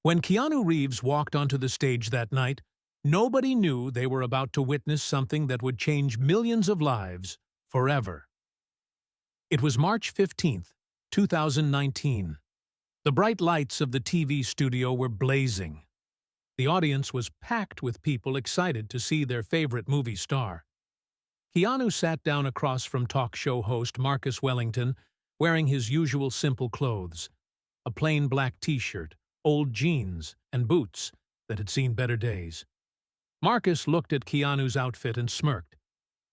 When Keanu Reeves walked onto the stage that night, nobody knew they were about to witness something that would change millions of lives forever. It was March 15th, 2019. The bright lights of the TV studio were blazing. The audience was packed with people excited to see their favorite movie star. Keanu sat down across from talk show host Marcus Wellington, wearing his usual simple clothes, a plain black t-shirt, old jeans, and boots that had seen better days. Marcus looked at Keanu's outfit and smirked.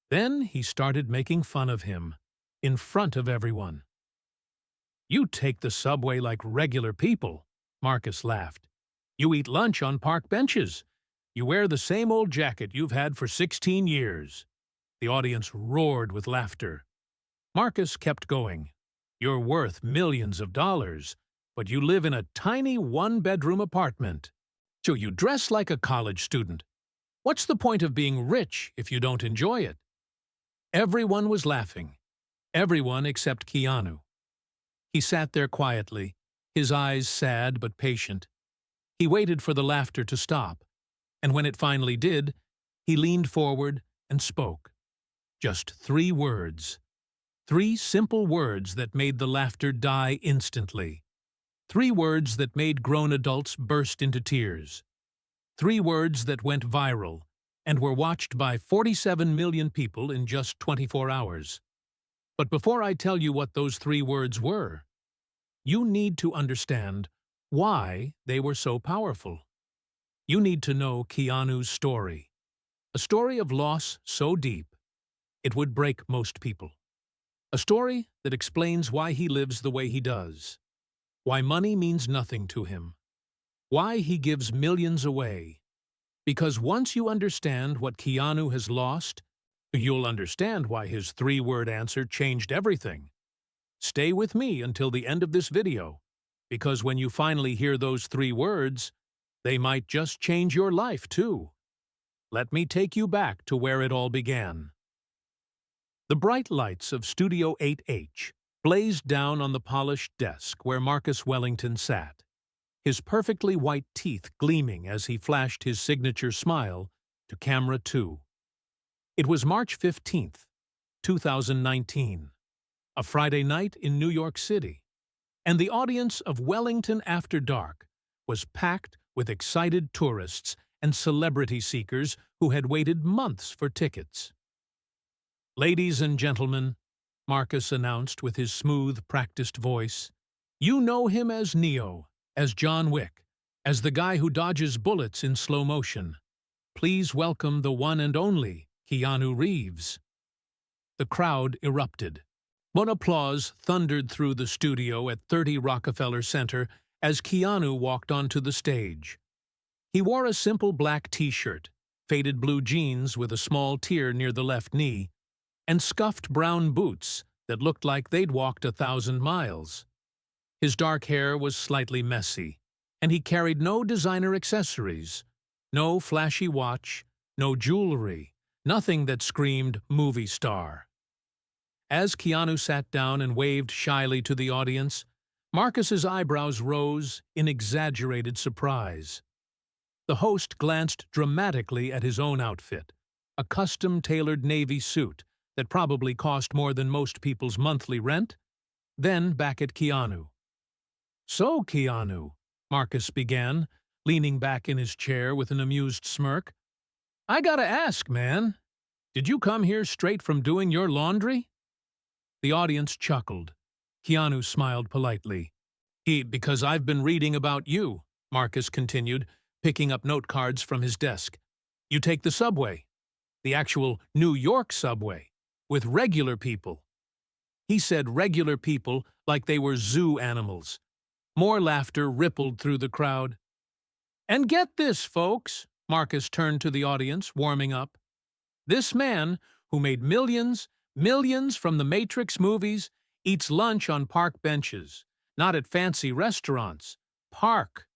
Then he started making fun of him, in front of everyone. "You take the subway like regular people," Marcus laughed. "You eat lunch on park benches. You wear the same old jacket you've had for 16 years. The audience roared with laughter. Marcus kept going. "You're worth millions of dollars, but you live in a tiny one-bedroom apartment. So you dress like a college student. What's the point of being rich if you don't enjoy it?" Everyone was laughing. Everyone except Keanu. He sat there quietly, his eyes sad but patient. He waited for the laughter to stop, and when it finally did, he leaned forward and spoke. Just 3 words. 3 simple words that made the laughter die instantly. 3 words that made grown adults burst into tears. 3 words that went viral and were watched by 47 million people in just 24 hours. But before I tell you what those 3 words were, you need to understand why they were so powerful. You need to know Keanu's story. A story of loss so deep, it would break most people. A story that explains why he lives the way he does. Why money means nothing to him. Why he gives millions away. Because once you understand what Keanu has lost, you'll understand why his 3-word answer changed everything. Stay with me until the end of this video, because when you finally hear those 3 words, they might just change your life too. Let me take you back to where it all began. The bright lights of Studio 8H blazed down on the polished desk where Marcus Wellington sat, his perfectly white teeth gleaming as he flashed his signature smile to camera 2. It was March 15th, 2019, a Friday night in New York City, and the audience of Wellington After Dark was packed with excited tourists and celebrity seekers who had waited months for tickets. "Ladies and gentlemen," Marcus announced with his smooth, practiced voice, "you know him as Neo, as John Wick, as the guy who dodges bullets in slow motion. Please welcome the one and only Keanu Reeves." The crowd erupted. One applause thundered through the studio at 30 Rockefeller Center as Keanu walked onto the stage. He wore a simple black t-shirt, faded blue jeans with a small tear near the left knee, and scuffed brown boots that looked like they'd walked 1,000 miles. His dark hair was slightly messy, and he carried no designer accessories, no flashy watch, no jewelry, nothing that screamed movie star. As Keanu sat down and waved shyly to the audience, Marcus's eyebrows rose in exaggerated surprise. The host glanced dramatically at his own outfit, a custom-tailored navy suit that probably cost more than most people's monthly rent, then back at Keanu. "So, Keanu," Marcus began, leaning back in his chair with an amused smirk, "I gotta ask, man, did you come here straight from doing your laundry?" The audience chuckled. Keanu smiled politely. Because I've been reading about you," Marcus continued, picking up note cards from his desk. "You take the subway, the actual New York subway, with regular people." He said regular people like they were zoo animals. More laughter rippled through the crowd. "And get this, folks," Marcus turned to the audience, warming up. "This man, who made millions from the Matrix movies, eats lunch on park benches, not at fancy restaurants. Park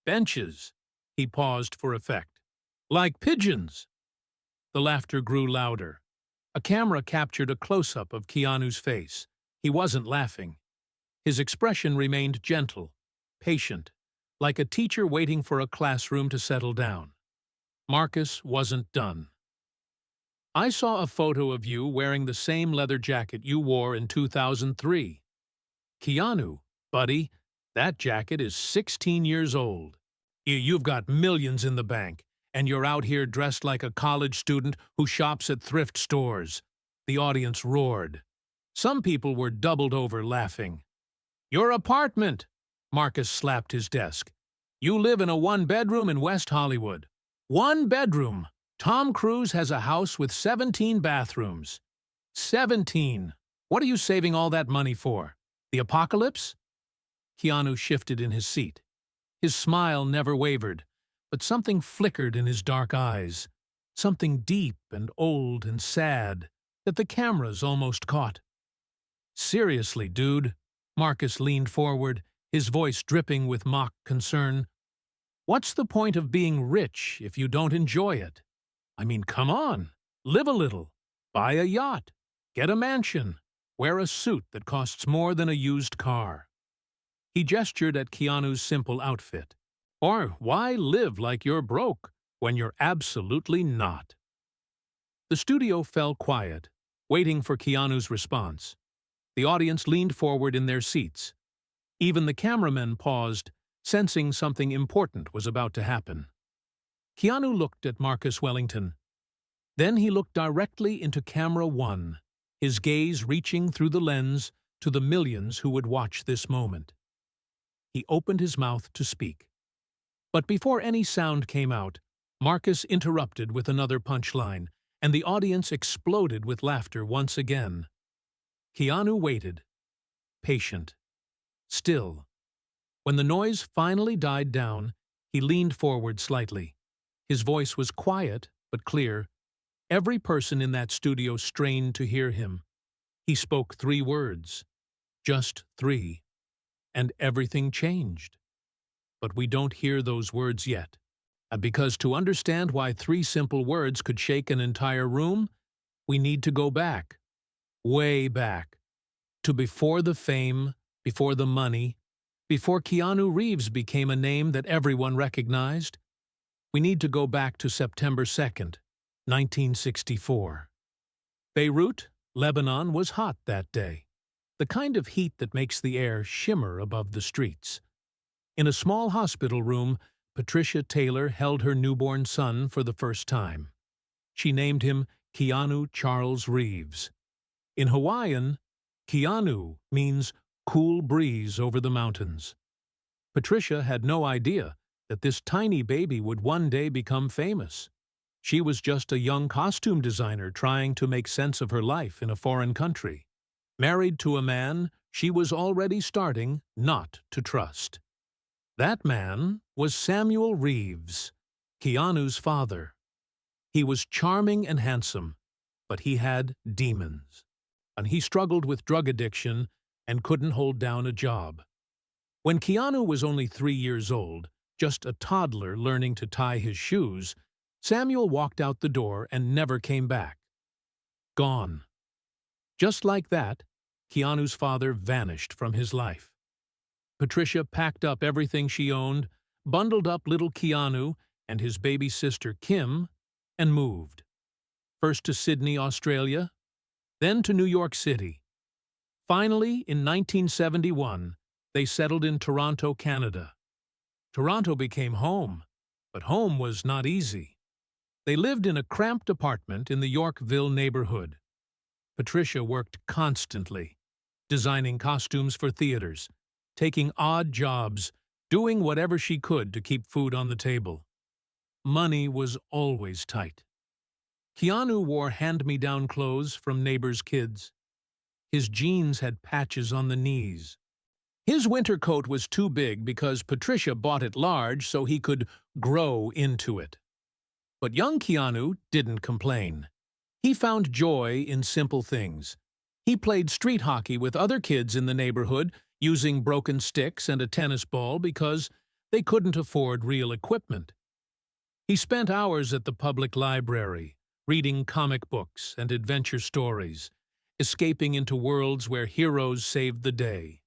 benches." He paused for effect. "Like pigeons." The laughter grew louder. A camera captured a close-up of Keanu's face. He wasn't laughing. His expression remained gentle, patient, like a teacher waiting for a classroom to settle down. Marcus wasn't done. I saw a photo of you wearing the same leather jacket you wore in 2003. Keanu, buddy, that jacket is 16 years old. You've got millions in the bank, and you're out here dressed like a college student who shops at thrift stores. The audience roared. Some people were doubled over laughing. Your apartment! Marcus slapped his desk. You live in a one-bedroom in West Hollywood. One bedroom! Tom Cruise has a house with 17 bathrooms. 17! What are you saving all that money for? The apocalypse? Keanu shifted in his seat. His smile never wavered, but something flickered in his dark eyes. Something deep and old and sad that the cameras almost caught. Seriously, dude. Marcus leaned forward, his voice dripping with mock concern. What's the point of being rich if you don't enjoy it? I mean, come on. Live a little. Buy a yacht. Get a mansion. Wear a suit that costs more than a used car. He gestured at Keanu's simple outfit. Or why live like you're broke when you're absolutely not? The studio fell quiet, waiting for Keanu's response. The audience leaned forward in their seats. Even the cameramen paused, sensing something important was about to happen. Keanu looked at Marcus Wellington. Then he looked directly into camera one, his gaze reaching through the lens to the millions who would watch this moment. He opened his mouth to speak. But before any sound came out, Marcus interrupted with another punchline, and the audience exploded with laughter once again. Keanu waited, patient, still. When the noise finally died down, he leaned forward slightly. His voice was quiet but clear. Every person in that studio strained to hear him. He spoke 3 words, just 3, and everything changed. But we don't hear those words yet. Because to understand why 3 simple words could shake an entire room, we need to go back, way back, to before the fame, before the money, before Keanu Reeves became a name that everyone recognized. We need to go back to September 2nd, 1964. Beirut, Lebanon was hot that day, the kind of heat that makes the air shimmer above the streets. In a small hospital room, Patricia Taylor held her newborn son for the first time. She named him Keanu Charles Reeves. In Hawaiian, Keanu means cool breeze over the mountains. Patricia had no idea that this tiny baby would one day become famous. She was just a young costume designer trying to make sense of her life in a foreign country. Married to a man she was already starting not to trust. That man was Samuel Reeves, Keanu's father. He was charming and handsome, but he had demons. And he struggled with drug addiction and couldn't hold down a job. When Keanu was only 3 years old, just a toddler learning to tie his shoes, Samuel walked out the door and never came back. Gone. Just like that, Keanu's father vanished from his life. Patricia packed up everything she owned, bundled up little Keanu and his baby sister Kim, and moved. First to Sydney, Australia, then to New York City. Finally, in 1971, they settled in Toronto, Canada. Toronto became home, but home was not easy. They lived in a cramped apartment in the Yorkville neighborhood. Patricia worked constantly, designing costumes for theaters, taking odd jobs, doing whatever she could to keep food on the table. Money was always tight. Keanu wore hand-me-down clothes from neighbors' kids. His jeans had patches on the knees. His winter coat was too big because Patricia bought it large so he could grow into it. But young Keanu didn't complain. He found joy in simple things. He played street hockey with other kids in the neighborhood using broken sticks and a tennis ball because they couldn't afford real equipment. He spent hours at the public library, reading comic books and adventure stories, escaping into worlds where heroes saved the day.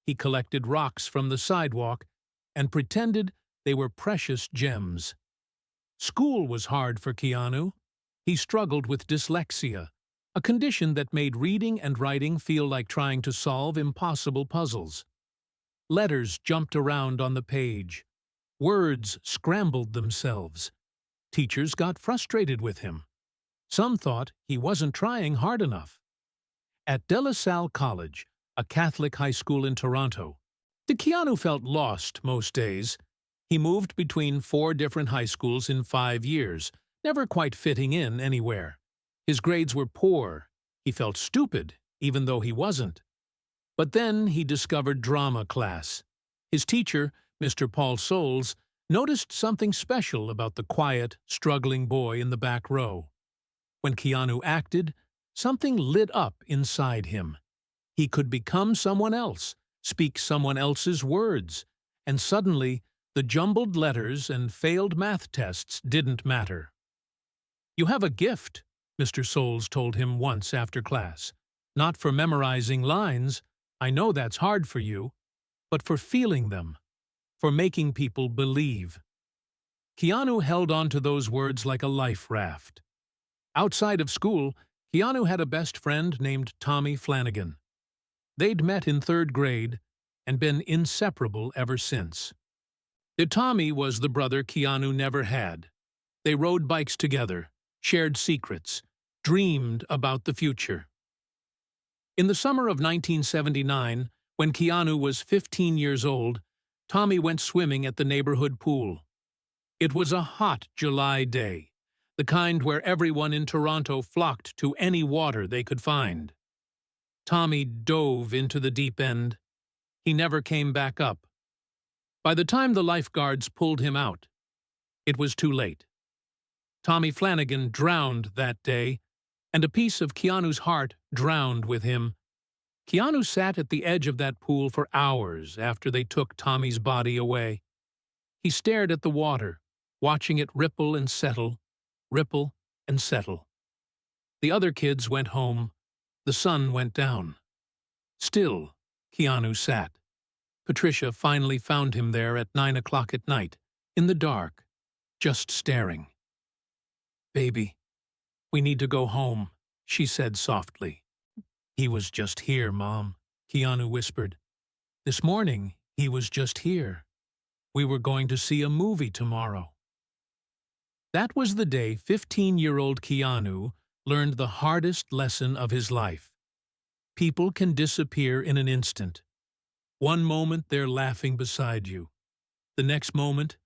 He collected rocks from the sidewalk and pretended they were precious gems. School was hard for Keanu. He struggled with dyslexia, a condition that made reading and writing feel like trying to solve impossible puzzles. Letters jumped around on the page. Words scrambled themselves. Teachers got frustrated with him. Some thought he wasn't trying hard enough. At De La Salle College, a Catholic high school in Toronto, Keanu felt lost most days. He moved between 4 different high schools in 5 years, never quite fitting in anywhere. His grades were poor. He felt stupid, even though he wasn't. But then he discovered drama class. His teacher, Mr. Paul Soules, noticed something special about the quiet, struggling boy in the back row. When Keanu acted, something lit up inside him. He could become someone else, speak someone else's words, and suddenly the jumbled letters and failed math tests didn't matter. "You have a gift," Mr. Soules told him once after class. "Not for memorizing lines, I know that's hard for you, but for feeling them, for making people believe." Keanu held on to those words like a life raft. Outside of school, Keanu had a best friend named Tommy Flanagan. They'd met in 3rd grade and been inseparable ever since. Tommy was the brother Keanu never had. They rode bikes together, shared secrets, dreamed about the future. In the summer of 1979, when Keanu was 15 years old, Tommy went swimming at the neighborhood pool. It was a hot July day, the kind where everyone in Toronto flocked to any water they could find. Tommy dove into the deep end. He never came back up. By the time the lifeguards pulled him out, it was too late. Tommy Flanagan drowned that day, and a piece of Keanu's heart drowned with him. Keanu sat at the edge of that pool for hours after they took Tommy's body away. He stared at the water, watching it ripple and settle, ripple and settle. The other kids went home. The sun went down. Still, Keanu sat. Patricia finally found him there at 9 o'clock at night, in the dark, just staring. "Baby, we need to go home," she said softly. "He was just here, Mom," Keanu whispered. "This morning, he was just here. We were going to see a movie tomorrow." That was the day 15-year-old Keanu learned the hardest lesson of his life. People can disappear in an instant. One moment they're laughing beside you. The next moment,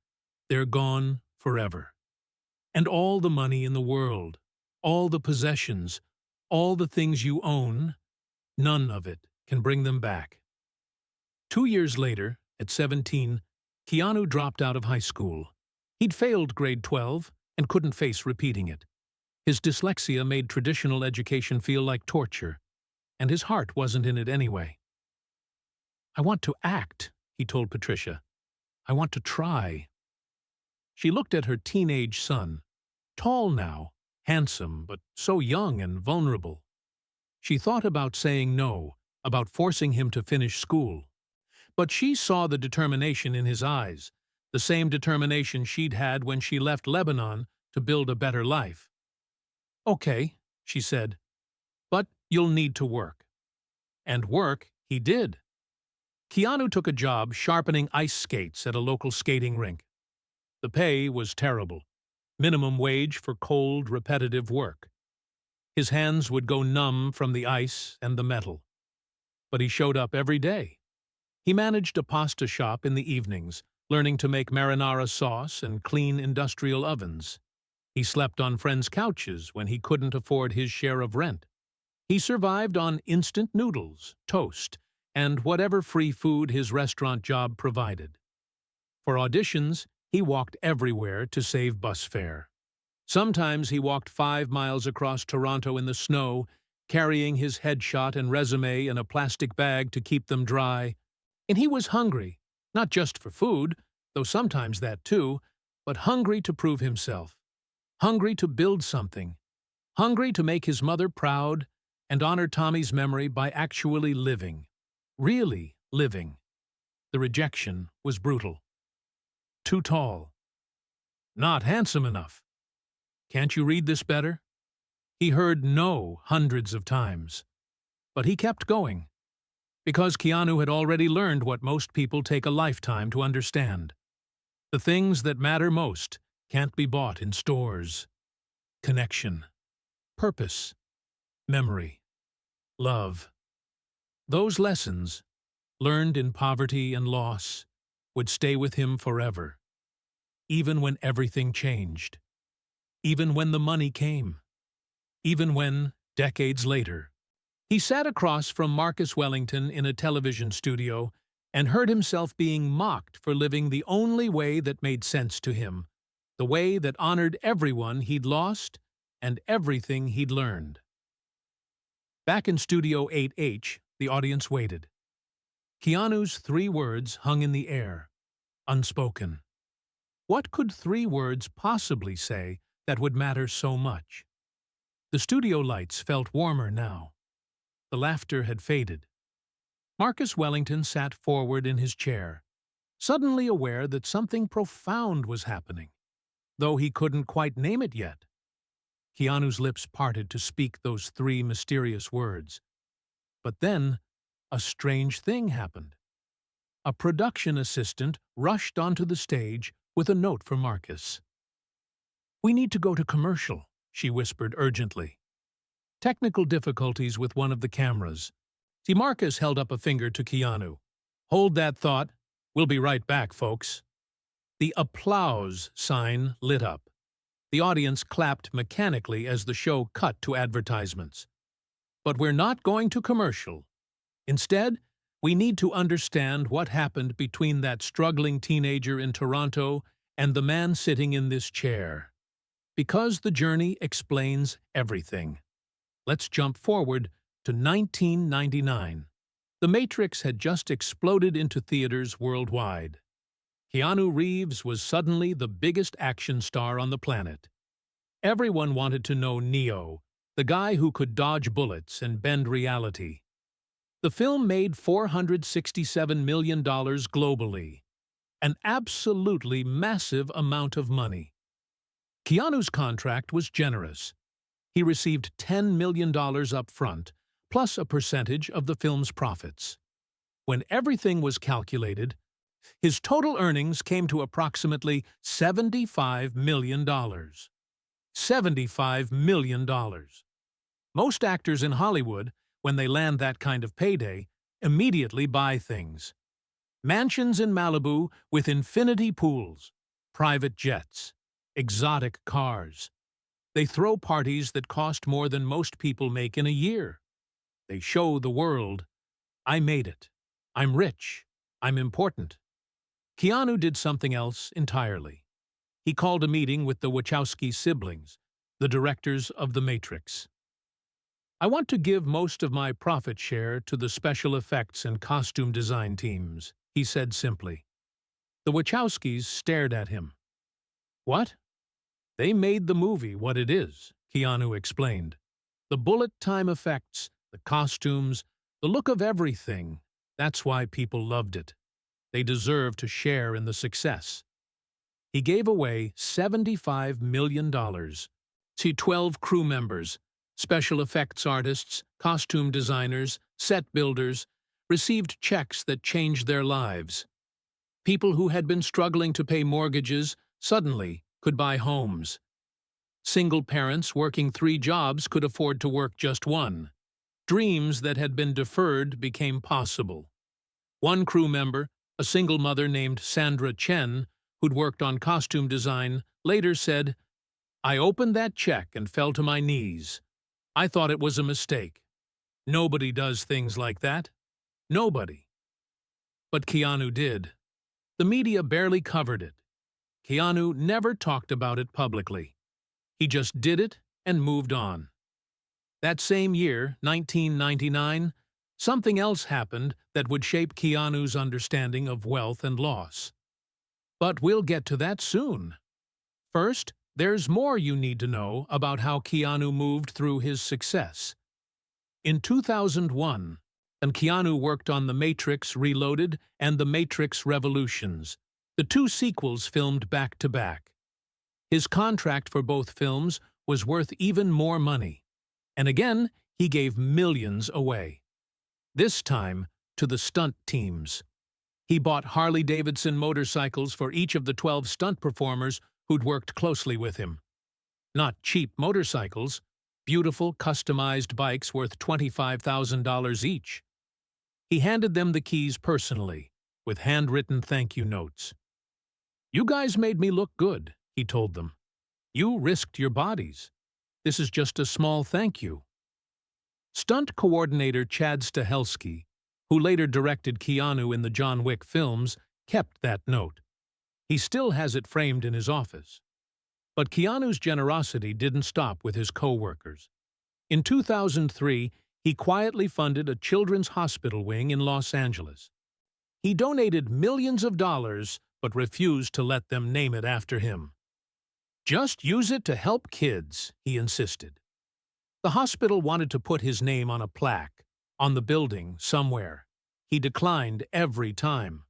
they're gone forever. And all the money in the world, all the possessions, all the things you own, none of it can bring them back. 2 years later, at 17, Keanu dropped out of high school. He'd failed grade 12 and couldn't face repeating it. His dyslexia made traditional education feel like torture, and his heart wasn't in it anyway. "I want to act," he told Patricia. "I want to try." She looked at her teenage son, tall now, handsome, but so young and vulnerable. She thought about saying no, about forcing him to finish school. But she saw the determination in his eyes, the same determination she'd had when she left Lebanon to build a better life. "Okay," she said, "but you'll need to work." And work he did. Keanu took a job sharpening ice skates at a local skating rink. The pay was terrible. Minimum wage for cold, repetitive work. His hands would go numb from the ice and the metal. But he showed up every day. He managed a pasta shop in the evenings, learning to make marinara sauce and clean industrial ovens. He slept on friends' couches when he couldn't afford his share of rent. He survived on instant noodles, toast, and whatever free food his restaurant job provided. For auditions, he walked everywhere to save bus fare. Sometimes he walked 5 miles across Toronto in the snow, carrying his headshot and resume in a plastic bag to keep them dry. And he was hungry, not just for food, though sometimes that too, but hungry to prove himself. Hungry to build something. Hungry to make his mother proud and honor Tommy's memory by actually living. Really living. The rejection was brutal. Too tall. Not handsome enough. Can't you read this better? He heard no hundreds of times. But he kept going, because Keanu had already learned what most people take a lifetime to understand. The things that matter most can't be bought in stores. Connection, purpose, memory, love. Those lessons, learned in poverty and loss, would stay with him forever, even when everything changed, even when the money came, even when, decades later, he sat across from Marcus Wellington in a television studio and heard himself being mocked for living the only way that made sense to him, the way that honored everyone he'd lost and everything he'd learned. Back in Studio 8H, the audience waited. Keanu's 3 words hung in the air, unspoken. What could 3 words possibly say that would matter so much? The studio lights felt warmer now. The laughter had faded. Marcus Wellington sat forward in his chair, suddenly aware that something profound was happening, though he couldn't quite name it yet. Keanu's lips parted to speak those 3 mysterious words. But then, a strange thing happened. A production assistant rushed onto the stage with a note for Marcus. "We need to go to commercial," she whispered urgently. Technical difficulties with one of the cameras. See, Marcus held up a finger to Keanu. "Hold that thought. We'll be right back, folks." The applause sign lit up. The audience clapped mechanically as the show cut to advertisements. But we're not going to commercial. Instead, we need to understand what happened between that struggling teenager in Toronto and the man sitting in this chair. Because the journey explains everything. Let's jump forward to 1999. The Matrix had just exploded into theaters worldwide. Keanu Reeves was suddenly the biggest action star on the planet. Everyone wanted to know Neo, the guy who could dodge bullets and bend reality. The film made $467 million globally, an absolutely massive amount of money. Keanu's contract was generous. He received $10 million up front, plus a percentage of the film's profits. When everything was calculated, his total earnings came to approximately $75 million. $75 million. Most actors in Hollywood, when they land that kind of payday, immediately buy things. Mansions in Malibu with infinity pools, private jets, exotic cars. They throw parties that cost more than most people make in a year. They show the world, "I made it. I'm rich. I'm important." Keanu did something else entirely. He called a meeting with the Wachowski siblings, the directors of The Matrix. "I want to give most of my profit share to the special effects and costume design teams," he said simply. The Wachowskis stared at him. "What?" "They made the movie what it is," Keanu explained. "The bullet time effects, the costumes, the look of everything. That's why people loved it. They deserve to share in the success." He gave away $75 million. See 12 crew members, special effects artists, costume designers, set builders, received checks that changed their lives. People who had been struggling to pay mortgages suddenly could buy homes. Single parents working 3 jobs could afford to work just 1. Dreams that had been deferred became possible. One crew member, a single mother named Sandra Chen, who'd worked on costume design, later said, "I opened that check and fell to my knees. I thought it was a mistake. Nobody does things like that. Nobody." But Keanu did. The media barely covered it. Keanu never talked about it publicly. He just did it and moved on. That same year, 1999, something else happened that would shape Keanu's understanding of wealth and loss. But we'll get to that soon. First, there's more you need to know about how Keanu moved through his success. In 2001, and Keanu worked on The Matrix Reloaded and The Matrix Revolutions, The two sequels filmed back-to-back. His contract for both films was worth even more money. And again, he gave millions away. This time, to the stunt teams. He bought Harley-Davidson motorcycles for each of the 12 stunt performers who'd worked closely with him. Not cheap motorcycles, beautiful, customized bikes worth $25,000 each. He handed them the keys personally, with handwritten thank-you notes. "You guys made me look good," he told them. "You risked your bodies. This is just a small thank you." Stunt coordinator Chad Stahelski, who later directed Keanu in the John Wick films, kept that note. He still has it framed in his office. But Keanu's generosity didn't stop with his co-workers. In 2003, he quietly funded a children's hospital wing in Los Angeles. He donated millions of dollars, but refused to let them name it after him. "Just use it to help kids," he insisted. The hospital wanted to put his name on a plaque, on the building, somewhere. He declined every time.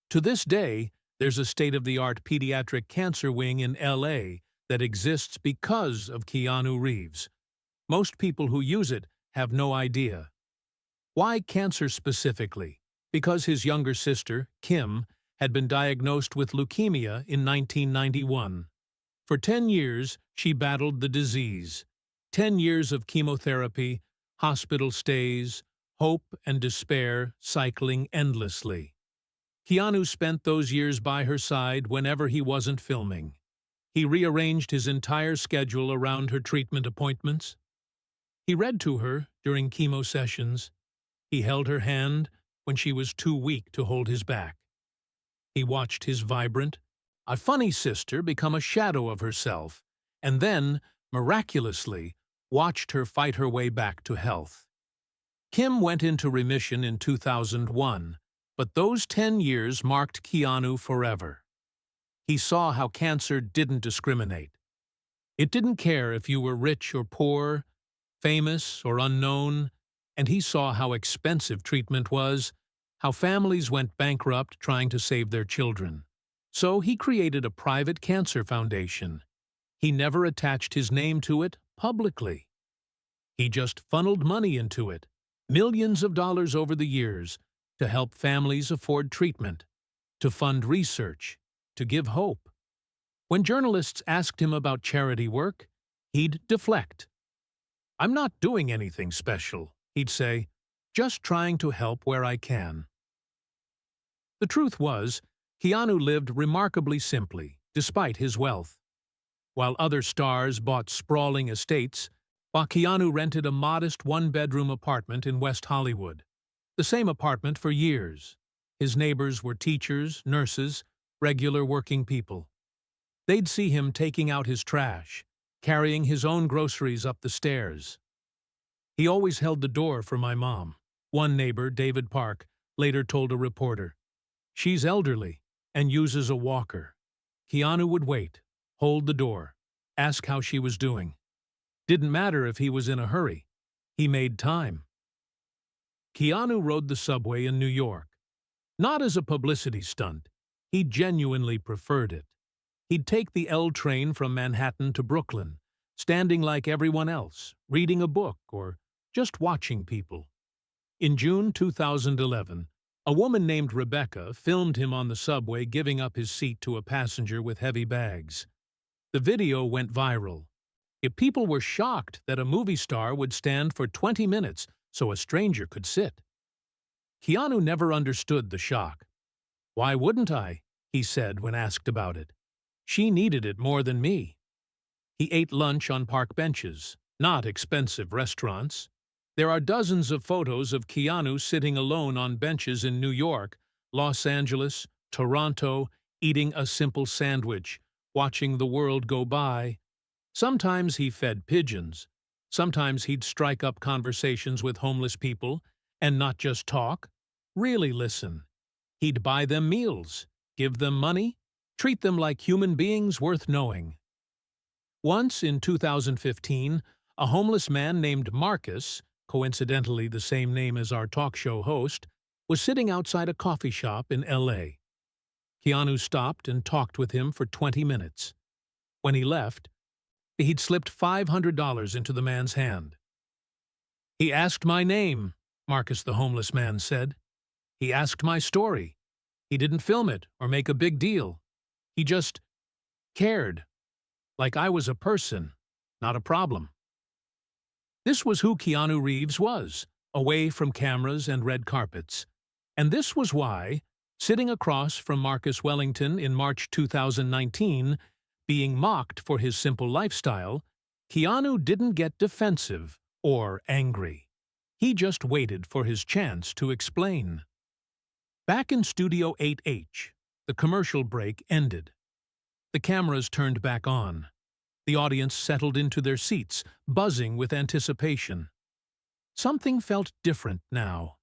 To this day, there's a state-of-the-art pediatric cancer wing in LA that exists because of Keanu Reeves. Most people who use it have no idea. Why cancer specifically? Because his younger sister, Kim, had been diagnosed with leukemia in 1991. For 10 years, she battled the disease. 10 years of chemotherapy, hospital stays, hope and despair cycling endlessly. Keanu spent those years by her side whenever he wasn't filming. He rearranged his entire schedule around her treatment appointments. He read to her during chemo sessions. He held her hand when she was too weak to hold his back. He watched his vibrant, a funny sister become a shadow of herself, and then, miraculously, watched her fight her way back to health. Kim went into remission in 2001, but those 10 years marked Keanu forever. He saw how cancer didn't discriminate. It didn't care if you were rich or poor, famous or unknown, and he saw how expensive treatment was, how families went bankrupt trying to save their children. So he created a private cancer foundation. He never attached his name to it publicly. He just funneled money into it, millions of dollars over the years, to help families afford treatment, to fund research, to give hope. When journalists asked him about charity work, he'd deflect. "I'm not doing anything special," he'd say, "just trying to help where I can." The truth was, Keanu lived remarkably simply, despite his wealth. While other stars bought sprawling estates, Keanu rented a modest one-bedroom apartment in West Hollywood. The same apartment for years. His neighbors were teachers, nurses, regular working people. They'd see him taking out his trash, carrying his own groceries up the stairs. "He always held the door for my mom," one neighbor, David Park, later told a reporter. "She's elderly and uses a walker." Keanu would wait, hold the door, ask how she was doing. Didn't matter if he was in a hurry. He made time. Keanu rode the subway in New York. Not as a publicity stunt. He genuinely preferred it. He'd take the L train from Manhattan to Brooklyn, standing like everyone else, reading a book or just watching people. In June 2011, a woman named Rebecca filmed him on the subway giving up his seat to a passenger with heavy bags. The video went viral. People were shocked that a movie star would stand for 20 minutes so a stranger could sit. Keanu never understood the shock. "Why wouldn't I?" he said when asked about it. "She needed it more than me." He ate lunch on park benches, not expensive restaurants. There are dozens of photos of Keanu sitting alone on benches in New York, Los Angeles, Toronto, eating a simple sandwich, watching the world go by. Sometimes he fed pigeons. Sometimes he'd strike up conversations with homeless people, and not just talk, really listen. He'd buy them meals, give them money, treat them like human beings worth knowing. Once, in 2015, a homeless man named Marcus, coincidentally the same name as our talk show host, was sitting outside a coffee shop in LA. Keanu stopped and talked with him for 20 minutes. When he left, he'd slipped $500 into the man's hand. "He asked my name," Marcus the homeless man said. "He asked my story. He didn't film it or make a big deal. He just cared, like I was a person, not a problem." This was who Keanu Reeves was, away from cameras and red carpets. And this was why, sitting across from Marcus Wellington in March 2019, being mocked for his simple lifestyle, Keanu didn't get defensive or angry. He just waited for his chance to explain. Back in Studio 8H, the commercial break ended. The cameras turned back on. The audience settled into their seats, buzzing with anticipation. Something felt different now.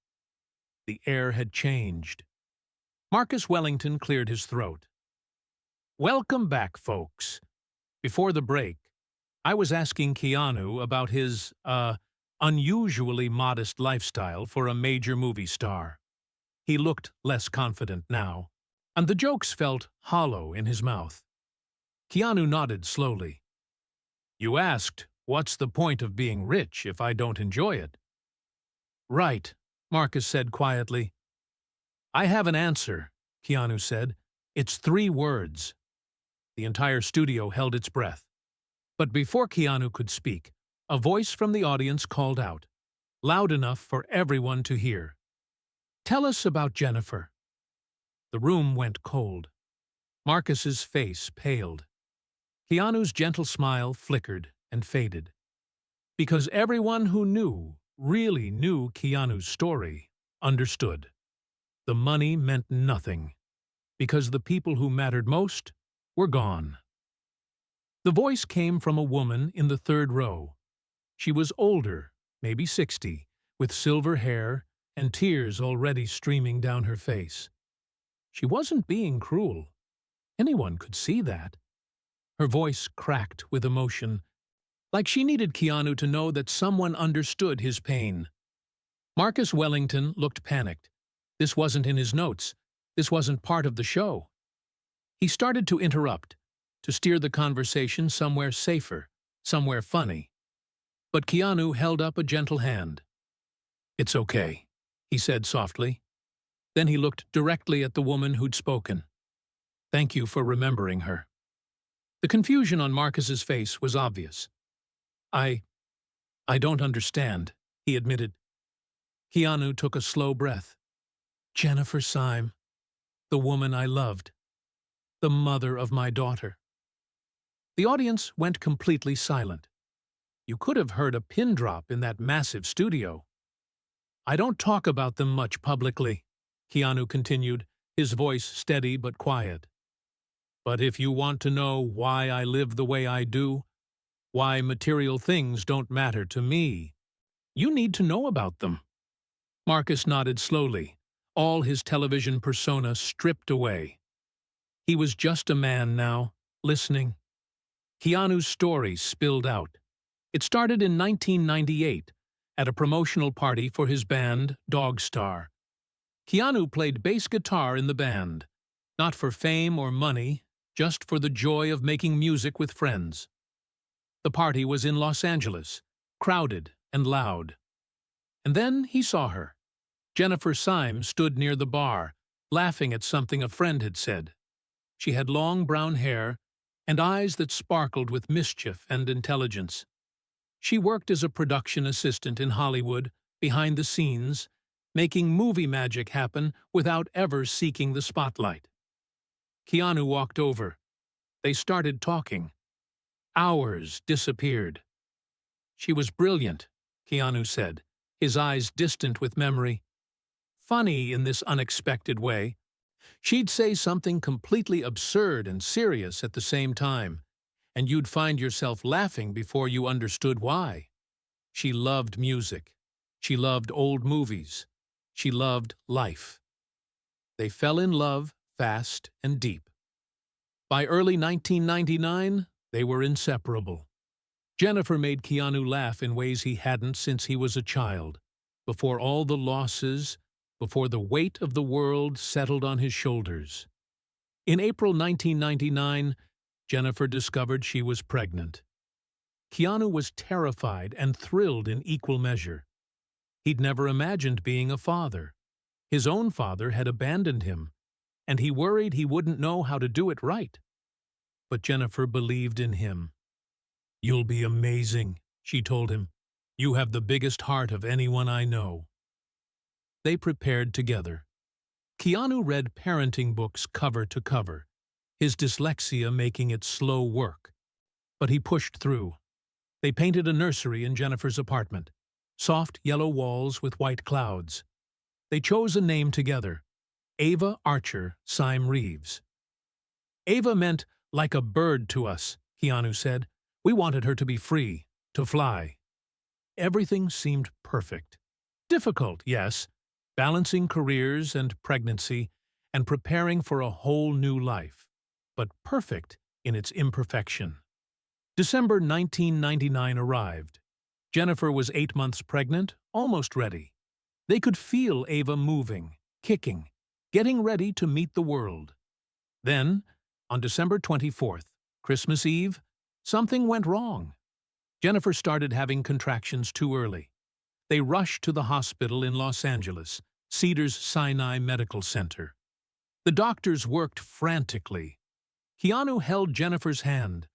The air had changed. Marcus Wellington cleared his throat. "Welcome back, folks. Before the break, I was asking Keanu about his, unusually modest lifestyle for a major movie star. He looked less confident now, and the jokes felt hollow in his mouth. Keanu nodded slowly. "You asked, what's the point of being rich if I don't enjoy it?" "Right," Marcus said quietly. "I have an answer," Keanu said. "It's 3 words." The entire studio held its breath. But before Keanu could speak, a voice from the audience called out, loud enough for everyone to hear. "Tell us about Jennifer." The room went cold. Marcus's face paled. Keanu's gentle smile flickered and faded. Because everyone who knew, really knew Keanu's story, understood. The money meant nothing, because the people who mattered most were gone. The voice came from a woman in the 3rd row. She was older, maybe 60, with silver hair and tears already streaming down her face. She wasn't being cruel. Anyone could see that. Her voice cracked with emotion, like she needed Keanu to know that someone understood his pain. Marcus Wellington looked panicked. This wasn't in his notes. This wasn't part of the show. He started to interrupt, to steer the conversation somewhere safer, somewhere funny. But Keanu held up a gentle hand. "It's okay," he said softly. Then he looked directly at the woman who'd spoken. "Thank you for remembering her." The confusion on Marcus's face was obvious. I don't understand," he admitted. Keanu took a slow breath. "Jennifer Syme, the woman I loved, the mother of my daughter." The audience went completely silent. You could have heard a pin drop in that massive studio. "I don't talk about them much publicly," Keanu continued, his voice steady but quiet. "But if you want to know why I live the way I do, why material things don't matter to me, you need to know about them." Marcus nodded slowly, all his television persona stripped away. He was just a man now, listening. Keanu's story spilled out. It started in 1998, at a promotional party for his band, Dogstar. Keanu played bass guitar in the band, not for fame or money, just for the joy of making music with friends. The party was in Los Angeles, crowded and loud. And then he saw her. Jennifer Syme stood near the bar, laughing at something a friend had said. She had long brown hair and eyes that sparkled with mischief and intelligence. She worked as a production assistant in Hollywood, behind the scenes, making movie magic happen without ever seeking the spotlight. Keanu walked over. They started talking. Hours disappeared. "She was brilliant," Keanu said, his eyes distant with memory. "Funny in this unexpected way. She'd say something completely absurd and serious at the same time, and you'd find yourself laughing before you understood why. She loved music. She loved old movies. She loved life." They fell in love fast and deep. By early 1999, they were inseparable. Jennifer made Keanu laugh in ways he hadn't since he was a child, before all the losses, before the weight of the world settled on his shoulders. In April 1999, Jennifer discovered she was pregnant. Keanu was terrified and thrilled in equal measure. He'd never imagined being a father. His own father had abandoned him, and he worried he wouldn't know how to do it right. But Jennifer believed in him. "You'll be amazing," she told him. "You have the biggest heart of anyone I know." They prepared together. Keanu read parenting books cover to cover, his dyslexia making it slow work. But he pushed through. They painted a nursery in Jennifer's apartment, soft yellow walls with white clouds. They chose a name together, Ava Archer Syme Reeves. Ava meant like a bird to us, Keanu said. We wanted her to be free, to fly. Everything seemed perfect. Difficult, yes, balancing careers and pregnancy and preparing for a whole new life, but perfect in its imperfection. December 1999 arrived. Jennifer was 8 months pregnant, almost ready. They could feel Ava moving, kicking, getting ready to meet the world. Then, on December 24th, Christmas Eve, something went wrong. Jennifer started having contractions too early. They rushed to the hospital in Los Angeles, Cedars-Sinai Medical Center. The doctors worked frantically. Keanu held Jennifer's hand,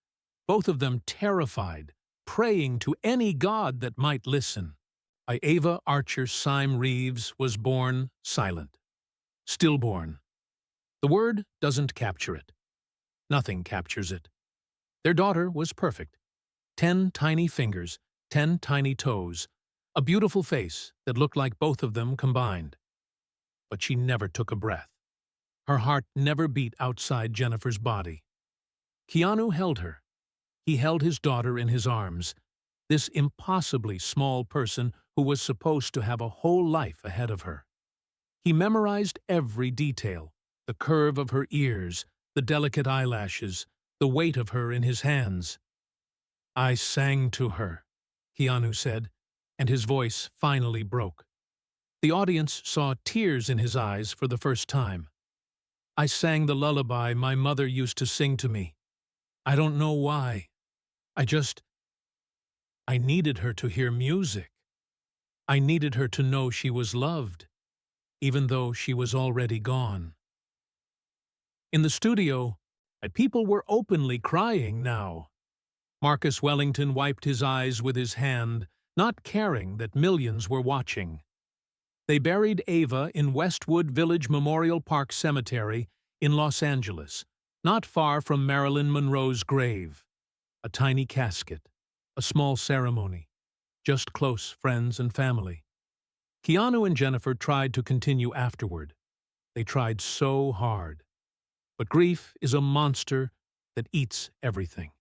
both of them terrified, praying to any god that might listen. Ava Archer Syme Reeves was born silent, stillborn. The word doesn't capture it. Nothing captures it. Their daughter was perfect. 10 tiny fingers, 10 tiny toes, a beautiful face that looked like both of them combined. But she never took a breath. Her heart never beat outside Jennifer's body. Keanu held her. He held his daughter in his arms, this impossibly small person who was supposed to have a whole life ahead of her. He memorized every detail, the curve of her ears, the delicate eyelashes, the weight of her in his hands. "I sang to her," Keanu said, and his voice finally broke. The audience saw tears in his eyes for the first time. "I sang the lullaby my mother used to sing to me. I don't know why. I needed her to hear music. I needed her to know she was loved, even though she was already gone." In the studio, people were openly crying now. Marcus Wellington wiped his eyes with his hand, not caring that millions were watching. They buried Ava in Westwood Village Memorial Park Cemetery in Los Angeles, not far from Marilyn Monroe's grave. A tiny casket, a small ceremony, just close friends and family. Keanu and Jennifer tried to continue afterward. They tried so hard. But grief is a monster that eats everything.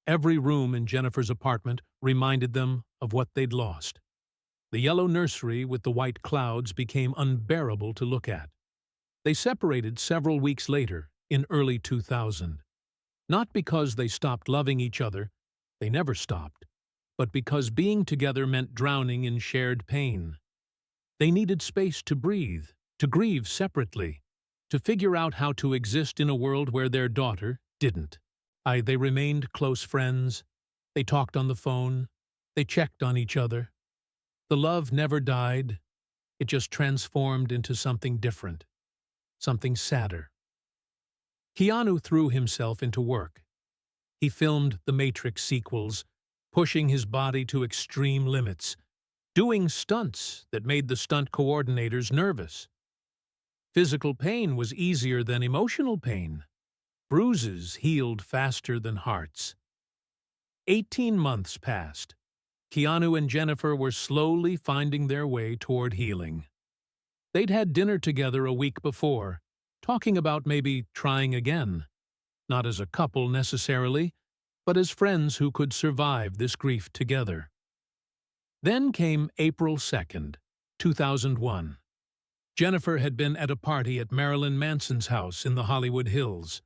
Every room in Jennifer's apartment reminded them of what they'd lost. The yellow nursery with the white clouds became unbearable to look at. They separated several weeks later, in early 2000. Not because they stopped loving each other, they never stopped, but because being together meant drowning in shared pain. They needed space to breathe, to grieve separately, to figure out how to exist in a world where their daughter didn't. They remained close friends. They talked on the phone. They checked on each other. The love never died. It just transformed into something different, something sadder. Keanu threw himself into work. He filmed the Matrix sequels, pushing his body to extreme limits, doing stunts that made the stunt coordinators nervous. Physical pain was easier than emotional pain. Bruises healed faster than hearts. 18 months passed. Keanu and Jennifer were slowly finding their way toward healing. They'd had dinner together a week before, talking about maybe trying again. Not as a couple necessarily, but as friends who could survive this grief together. Then came April 2nd, 2001. Jennifer had been at a party at Marilyn Manson's house in the Hollywood Hills.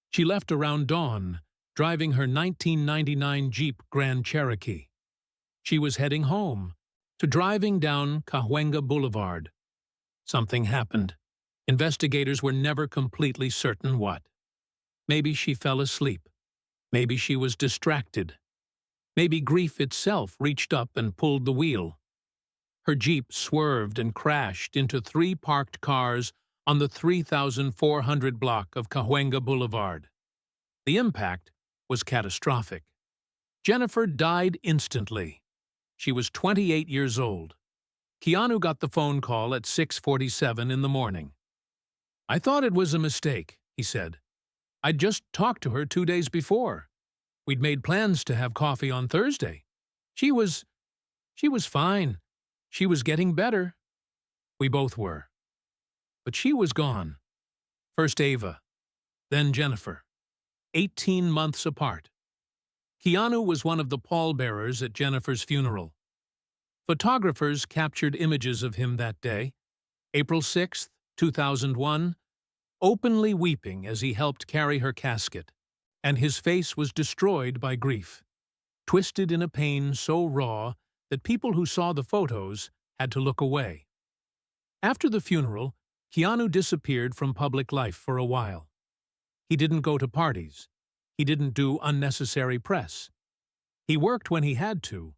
She left around dawn, driving her 1999 Jeep Grand Cherokee. She was heading home, to driving down Cahuenga Boulevard. Something happened. Investigators were never completely certain what. Maybe she fell asleep. Maybe she was distracted. Maybe grief itself reached up and pulled the wheel. Her Jeep swerved and crashed into 3 parked cars on the 3,400 block of Cahuenga Boulevard. The impact was catastrophic. Jennifer died instantly. She was 28 years old. Keanu got the phone call at 6:47 in the morning. "I thought it was a mistake," he said. "I'd just talked to her 2 days before. We'd made plans to have coffee on Thursday. She was fine. She was getting better. We both were. But she was gone. First Ava, then Jennifer. 18 months apart." Keanu was one of the pallbearers at Jennifer's funeral. Photographers captured images of him that day, April 6, 2001, openly weeping as he helped carry her casket, and his face was destroyed by grief, twisted in a pain so raw that people who saw the photos had to look away. After the funeral, Keanu disappeared from public life for a while. He didn't go to parties. He didn't do unnecessary press. He worked when he had to,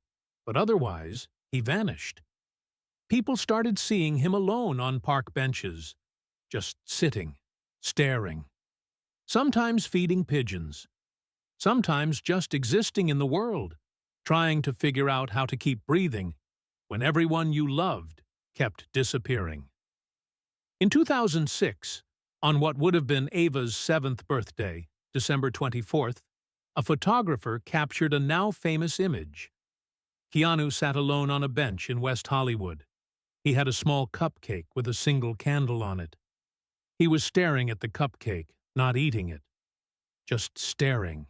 but otherwise, he vanished. People started seeing him alone on park benches, just sitting, staring. Sometimes feeding pigeons. Sometimes just existing in the world, trying to figure out how to keep breathing when everyone you loved kept disappearing. In 2006, on what would have been Ava's 7th birthday, December 24th, a photographer captured a now-famous image. Keanu sat alone on a bench in West Hollywood. He had a small cupcake with a single candle on it. He was staring at the cupcake, not eating it. Just staring.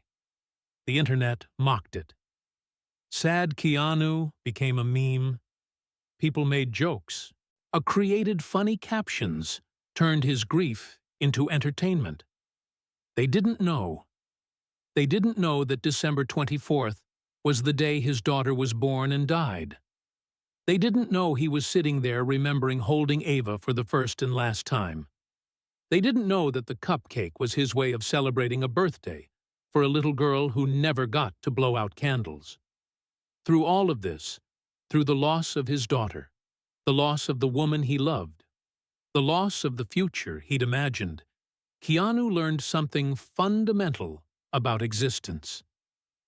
The internet mocked it. Sad Keanu became a meme. People made jokes, created funny captions, turned his grief into entertainment. They didn't know. They didn't know that December 24th was the day his daughter was born and died. They didn't know he was sitting there remembering holding Ava for the first and last time. They didn't know that the cupcake was his way of celebrating a birthday for a little girl who never got to blow out candles. Through all of this, through the loss of his daughter, the loss of the woman he loved, the loss of the future he'd imagined, Keanu learned something fundamental about existence.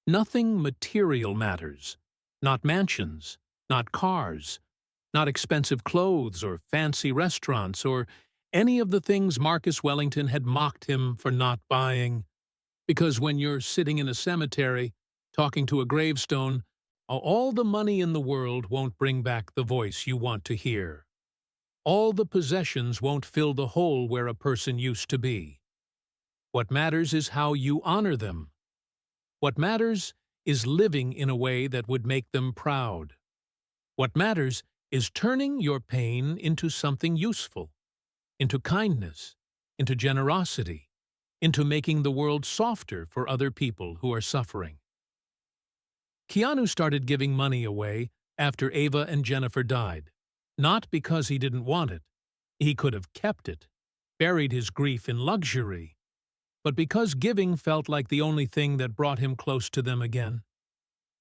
Nothing material matters. Not mansions, not cars, not expensive clothes or fancy restaurants or any of the things Marcus Wellington had mocked him for not buying. Because when you're sitting in a cemetery, talking to a gravestone, all the money in the world won't bring back the voice you want to hear. All the possessions won't fill the hole where a person used to be. What matters is how you honor them. What matters is living in a way that would make them proud. What matters is turning your pain into something useful, into kindness, into generosity, into making the world softer for other people who are suffering. Keanu started giving money away after Ava and Jennifer died, not because he didn't want it. He could have kept it, buried his grief in luxury, but because giving felt like the only thing that brought him close to them again.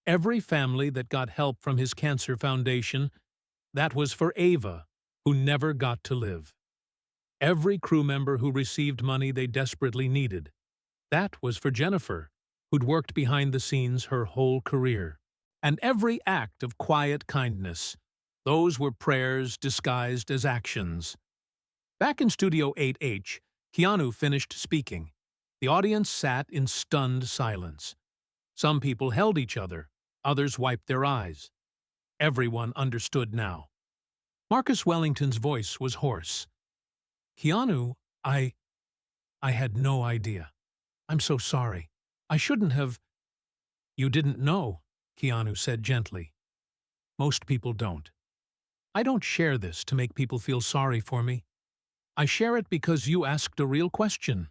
Every family that got help from his cancer foundation, that was for Ava, who never got to live. Every crew member who received money they desperately needed, that was for Jennifer, who'd worked behind the scenes her whole career. And every act of quiet kindness, those were prayers disguised as actions. Back in Studio 8H, Keanu finished speaking. The audience sat in stunned silence. Some people held each other, others wiped their eyes. Everyone understood now. Marcus Wellington's voice was hoarse. "Keanu, I had no idea. I'm so sorry. I shouldn't have—" "You didn't know," Keanu said gently. "Most people don't. I don't share this to make people feel sorry for me. I share it because you asked a real question.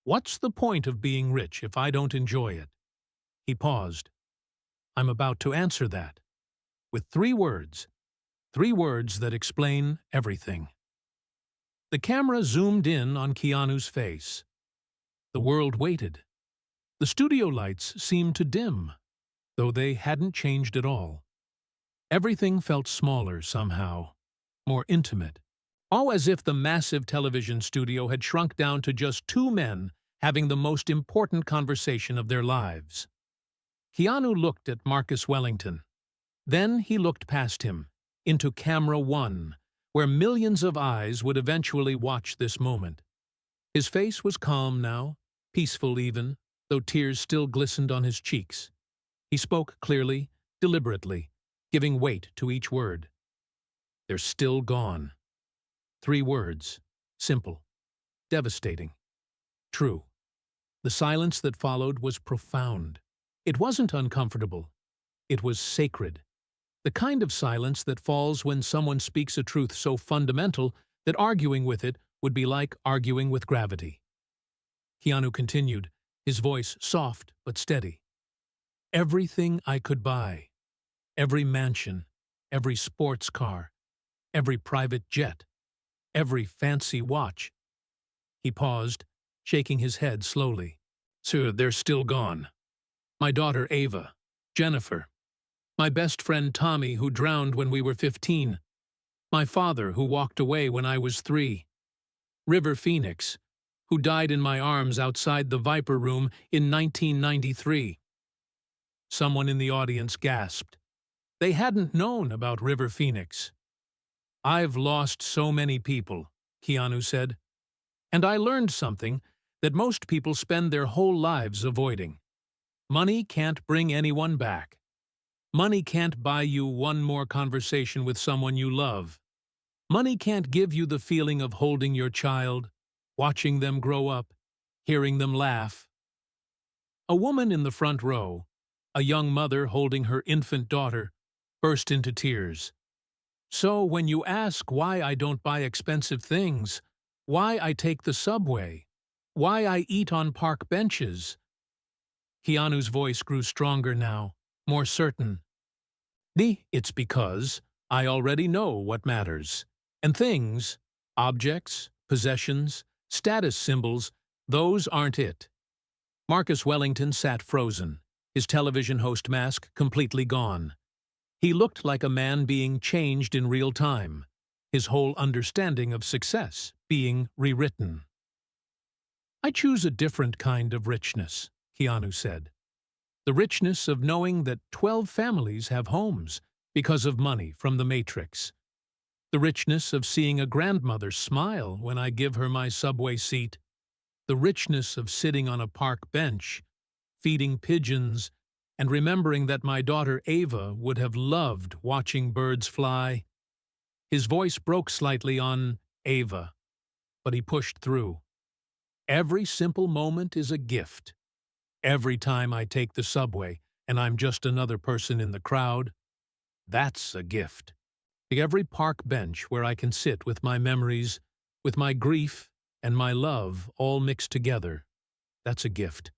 What's the point of being rich if I don't enjoy it?" He paused. "I'm about to answer that. With 3 words. 3 words that explain everything." The camera zoomed in on Keanu's face. The world waited. The studio lights seemed to dim, though they hadn't changed at all. Everything felt smaller somehow, more intimate. All as if the massive television studio had shrunk down to just two men having the most important conversation of their lives. Keanu looked at Marcus Wellington. Then he looked past him, into camera one, where millions of eyes would eventually watch this moment. His face was calm now, peaceful even, though tears still glistened on his cheeks. He spoke clearly, deliberately, giving weight to each word. They're still gone. 3 words. Simple. Devastating. True. The silence that followed was profound. It wasn't uncomfortable. It was sacred. The kind of silence that falls when someone speaks a truth so fundamental that arguing with it would be like arguing with gravity. Keanu continued, his voice soft but steady. Everything I could buy, every mansion, every sports car, every private jet, every fancy watch. He paused, shaking his head slowly. Sir, they're still gone. My daughter Ava, Jennifer, my best friend Tommy who drowned when we were 15, my father who walked away when I was 3, River Phoenix, who died in my arms outside the Viper Room in 1993. Someone in the audience gasped. They hadn't known about River Phoenix. I've lost so many people, Keanu said. And I learned something that most people spend their whole lives avoiding. Money can't bring anyone back. Money can't buy you one more conversation with someone you love. Money can't give you the feeling of holding your child, watching them grow up, hearing them laugh. A woman in the front row, a young mother holding her infant daughter, burst into tears. So when you ask why I don't buy expensive things, why I take the subway, why I eat on park benches, Keanu's voice grew stronger now, more certain. It's because I already know what matters. And things, objects, possessions, status symbols, those aren't it. Marcus Wellington sat frozen, his television host mask completely gone. He looked like a man being changed in real time, his whole understanding of success being rewritten. I choose a different kind of richness, Keanu said. The richness of knowing that 12 families have homes because of money from the Matrix. The richness of seeing a grandmother smile when I give her my subway seat. The richness of sitting on a park bench, feeding pigeons, and remembering that my daughter Ava would have loved watching birds fly. His voice broke slightly on Ava, but he pushed through. Every simple moment is a gift. Every time I take the subway and I'm just another person in the crowd, that's a gift. Every park bench where I can sit with my memories, with my grief and my love all mixed together, that's a gift.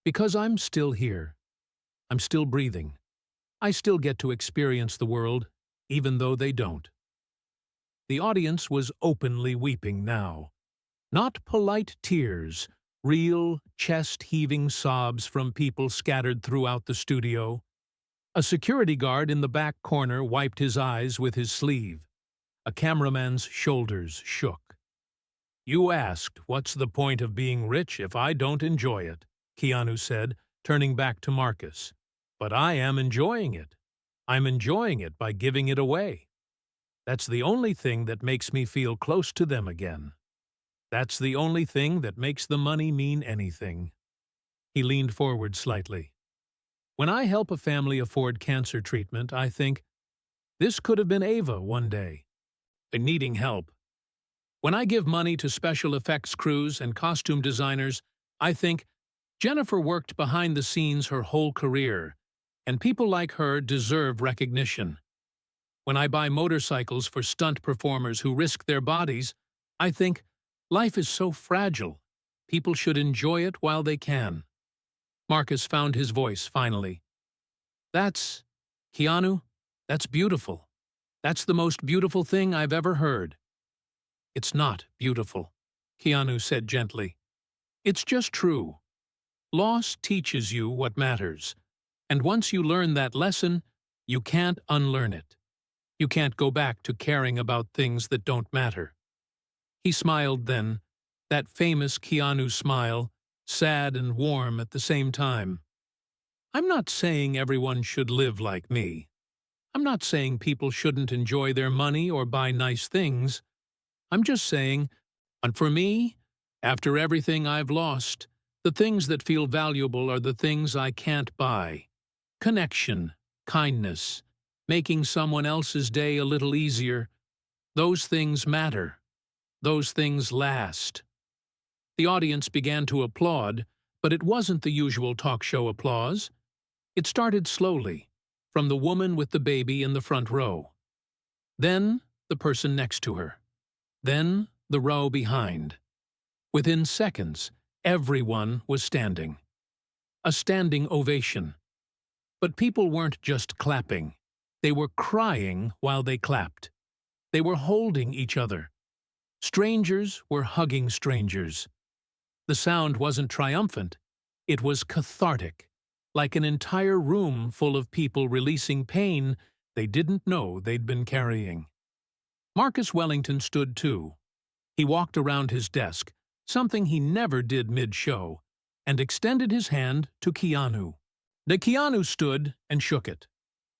Because I'm still here. I'm still breathing. I still get to experience the world, even though they don't. The audience was openly weeping now. Not polite tears, real, chest-heaving sobs from people scattered throughout the studio. A security guard in the back corner wiped his eyes with his sleeve. A cameraman's shoulders shook. You asked, what's the point of being rich if I don't enjoy it? Keanu said, turning back to Marcus. But I am enjoying it. I'm enjoying it by giving it away. That's the only thing that makes me feel close to them again. That's the only thing that makes the money mean anything. He leaned forward slightly. When I help a family afford cancer treatment, I think, this could have been Ava one day, needing help. When I give money to special effects crews and costume designers, I think, Jennifer worked behind the scenes her whole career, and people like her deserve recognition. When I buy motorcycles for stunt performers who risk their bodies, I think, life is so fragile. People should enjoy it while they can. Marcus found his voice finally. Keanu, that's beautiful. That's the most beautiful thing I've ever heard. It's not beautiful, Keanu said gently. It's just true. Loss teaches you what matters, and once you learn that lesson, you can't unlearn it. You can't go back to caring about things that don't matter. He smiled then, that famous Keanu smile, sad and warm at the same time. I'm not saying everyone should live like me. I'm not saying people shouldn't enjoy their money or buy nice things. I'm just saying, and for me, after everything I've lost, the things that feel valuable are the things I can't buy. Connection, kindness, making someone else's day a little easier. Those things matter. Those things last. The audience began to applaud, but it wasn't the usual talk show applause. It started slowly, from the woman with the baby in the front row. Then the person next to her. Then the row behind. Within seconds, everyone was standing. A standing ovation. But people weren't just clapping. They were crying while they clapped. They were holding each other. Strangers were hugging strangers. The sound wasn't triumphant. It was cathartic, like an entire room full of people releasing pain they didn't know they'd been carrying. Marcus Wellington stood too. He walked around his desk, something he never did mid-show, and extended his hand to Keanu. The Keanu stood and shook it.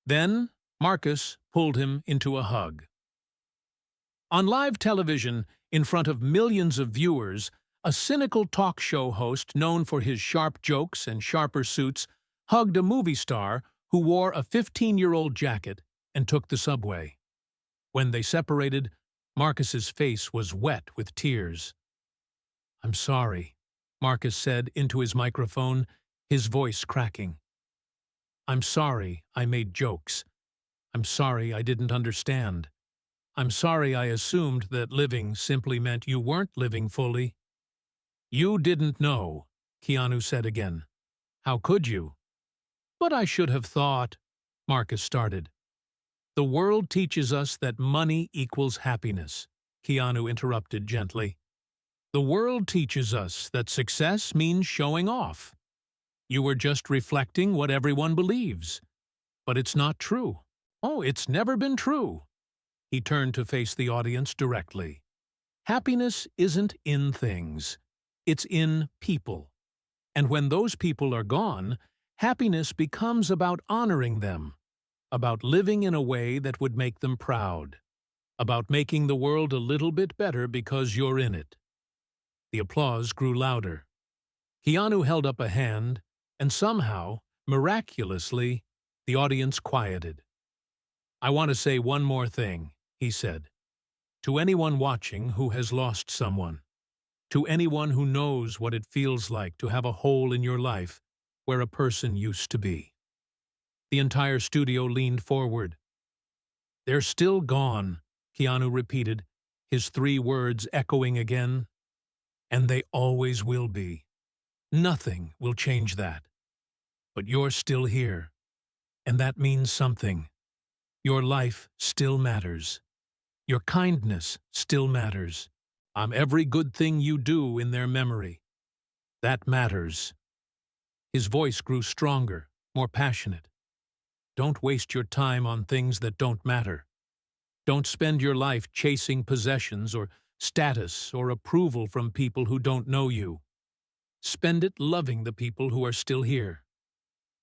Then Marcus pulled him into a hug. On live television, in front of millions of viewers, a cynical talk show host known for his sharp jokes and sharper suits hugged a movie star who wore a 15-year-old jacket and took the subway. When they separated, Marcus's face was wet with tears. "I'm sorry," Marcus said into his microphone, his voice cracking. "I'm sorry I made jokes. I'm sorry I didn't understand. I'm sorry I assumed that living simply meant you weren't living fully." "You didn't know," Keanu said again. "How could you?" "But I should have thought," Marcus started. "The world teaches us that money equals happiness," Keanu interrupted gently. "The world teaches us that success means showing off. You were just reflecting what everyone believes. But it's not true. Oh, it's never been true." He turned to face the audience directly. "Happiness isn't in things. It's in people. And when those people are gone, happiness becomes about honoring them, about living in a way that would make them proud, about making the world a little bit better because you're in it." The applause grew louder. Keanu held up a hand, and somehow, miraculously, the audience quieted. "I want to say one more thing," he said. "To anyone watching who has lost someone, to anyone who knows what it feels like to have a hole in your life where a person used to be." The entire studio leaned forward. "They're still gone," Keanu repeated, his 3 words echoing again. "And they always will be. Nothing will change that. But you're still here, and that means something. Your life still matters. Your kindness still matters. Every good thing you do in their memory. That matters." His voice grew stronger, more passionate. "Don't waste your time on things that don't matter. Don't spend your life chasing possessions or status or approval from people who don't know you. Spend it loving the people who are still here.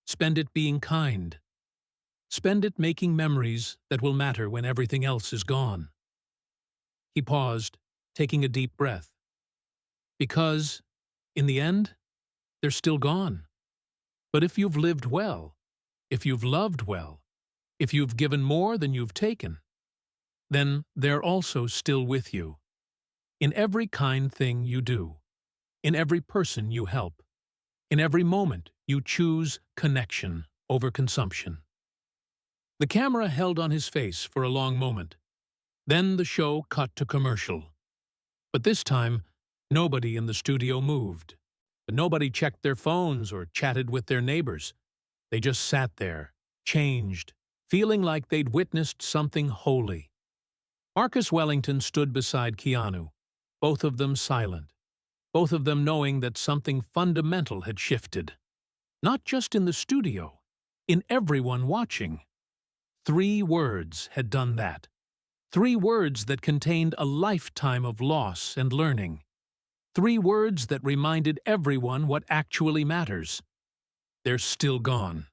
Spend it being kind. Spend it making memories that will matter when everything else is gone." He paused, taking a deep breath. "Because, in the end, they're still gone. But if you've lived well, if you've loved well, if you've given more than you've taken, then they're also still with you. In every kind thing you do, in every person you help, in every moment you choose connection over consumption." The camera held on his face for a long moment. Then the show cut to commercial. But this time, nobody in the studio moved. But nobody checked their phones or chatted with their neighbors. They just sat there, changed, feeling like they'd witnessed something holy. Marcus Wellington stood beside Keanu, both of them silent. both of them knowing that something fundamental had shifted. Not just in the studio, in everyone watching. 3 words had done that. 3 words that contained a lifetime of loss and learning. 3 words that reminded everyone what actually matters. They're still gone.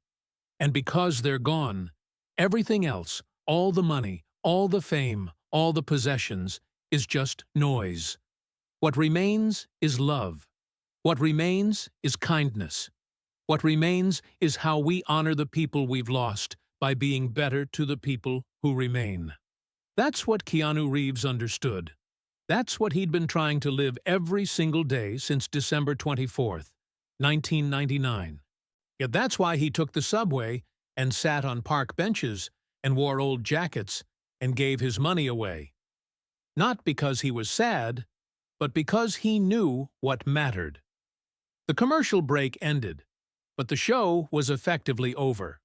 And because they're gone, everything else, all the money, all the fame, all the possessions, is just noise. What remains is love. What remains is kindness. What remains is how we honor the people we've lost by being better to the people who remain. That's what Keanu Reeves understood. That's what he'd been trying to live every single day since December 24th, 1999. Yet that's why he took the subway and sat on park benches and wore old jackets and gave his money away. Not because he was sad, but because he knew what mattered. The commercial break ended, but the show was effectively over.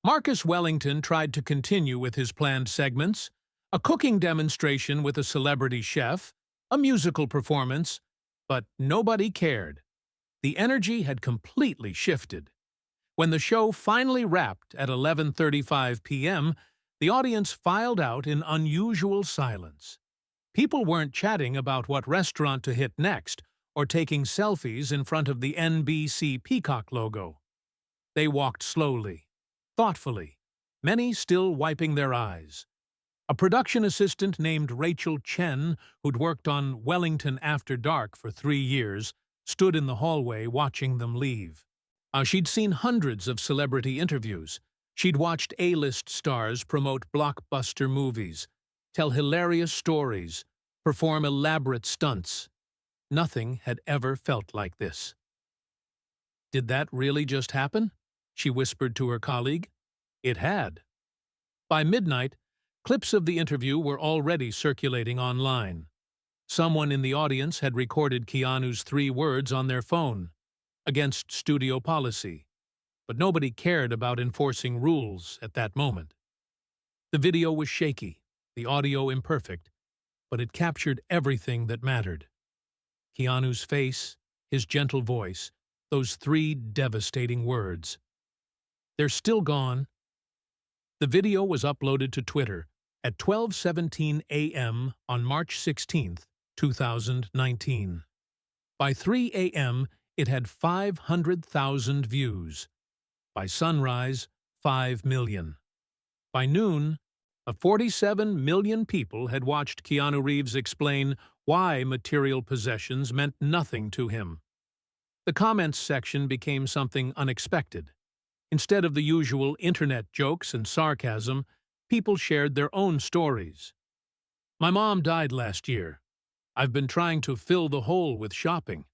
Marcus Wellington tried to continue with his planned segments, a cooking demonstration with a celebrity chef, a musical performance, but nobody cared. The energy had completely shifted. When the show finally wrapped at 11:35 p.m., the audience filed out in unusual silence. People weren't chatting about what restaurant to hit next or taking selfies in front of the NBC Peacock logo. They walked slowly, thoughtfully, many still wiping their eyes. A production assistant named Rachel Chen, who'd worked on Wellington After Dark for 3 years, stood in the hallway watching them leave. She'd seen hundreds of celebrity interviews. She'd watched A-list stars promote blockbuster movies, tell hilarious stories, perform elaborate stunts. Nothing had ever felt like this. "Did that really just happen?" she whispered to her colleague. It had. By midnight, clips of the interview were already circulating online. Someone in the audience had recorded Keanu's 3 words on their phone, against studio policy, but nobody cared about enforcing rules at that moment. The video was shaky, the audio imperfect, but it captured everything that mattered. Keanu's face, his gentle voice, those 3 devastating words. They're still gone. The video was uploaded to Twitter at 12:17 a.m. on March 16, 2019. By 3 a.m., it had 500,000 views. By sunrise, 5 million. By noon, 47 million people had watched Keanu Reeves explain why material possessions meant nothing to him. The comments section became something unexpected. Instead of the usual internet jokes and sarcasm, people shared their own stories. "My mom died last year. I've been trying to fill the hole with shopping.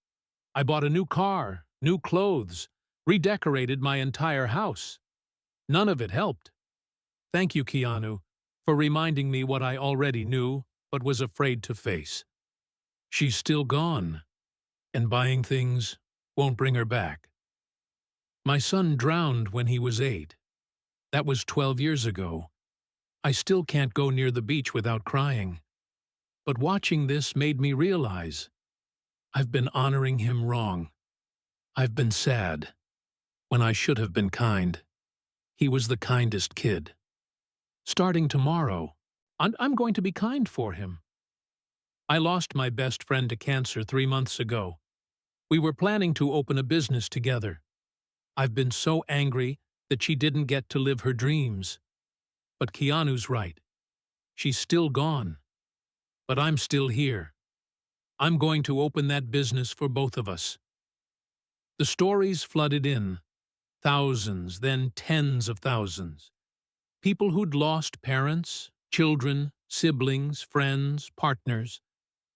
I bought a new car, new clothes, redecorated my entire house. None of it helped. Thank you, Keanu, for reminding me what I already knew but was afraid to face. She's still gone, and buying things won't bring her back. My son drowned when he was 8. That was 12 years ago. I still can't go near the beach without crying. But watching this made me realize I've been honoring him wrong. I've been sad when I should have been kind. He was the kindest kid. Starting tomorrow, I'm going to be kind for him. I lost my best friend to cancer 3 months ago. We were planning to open a business together. I've been so angry that she didn't get to live her dreams. But Keanu's right. She's still gone. But I'm still here. I'm going to open that business for both of us." The stories flooded in. Thousands, then tens of thousands. People who'd lost parents, children, siblings, friends, partners.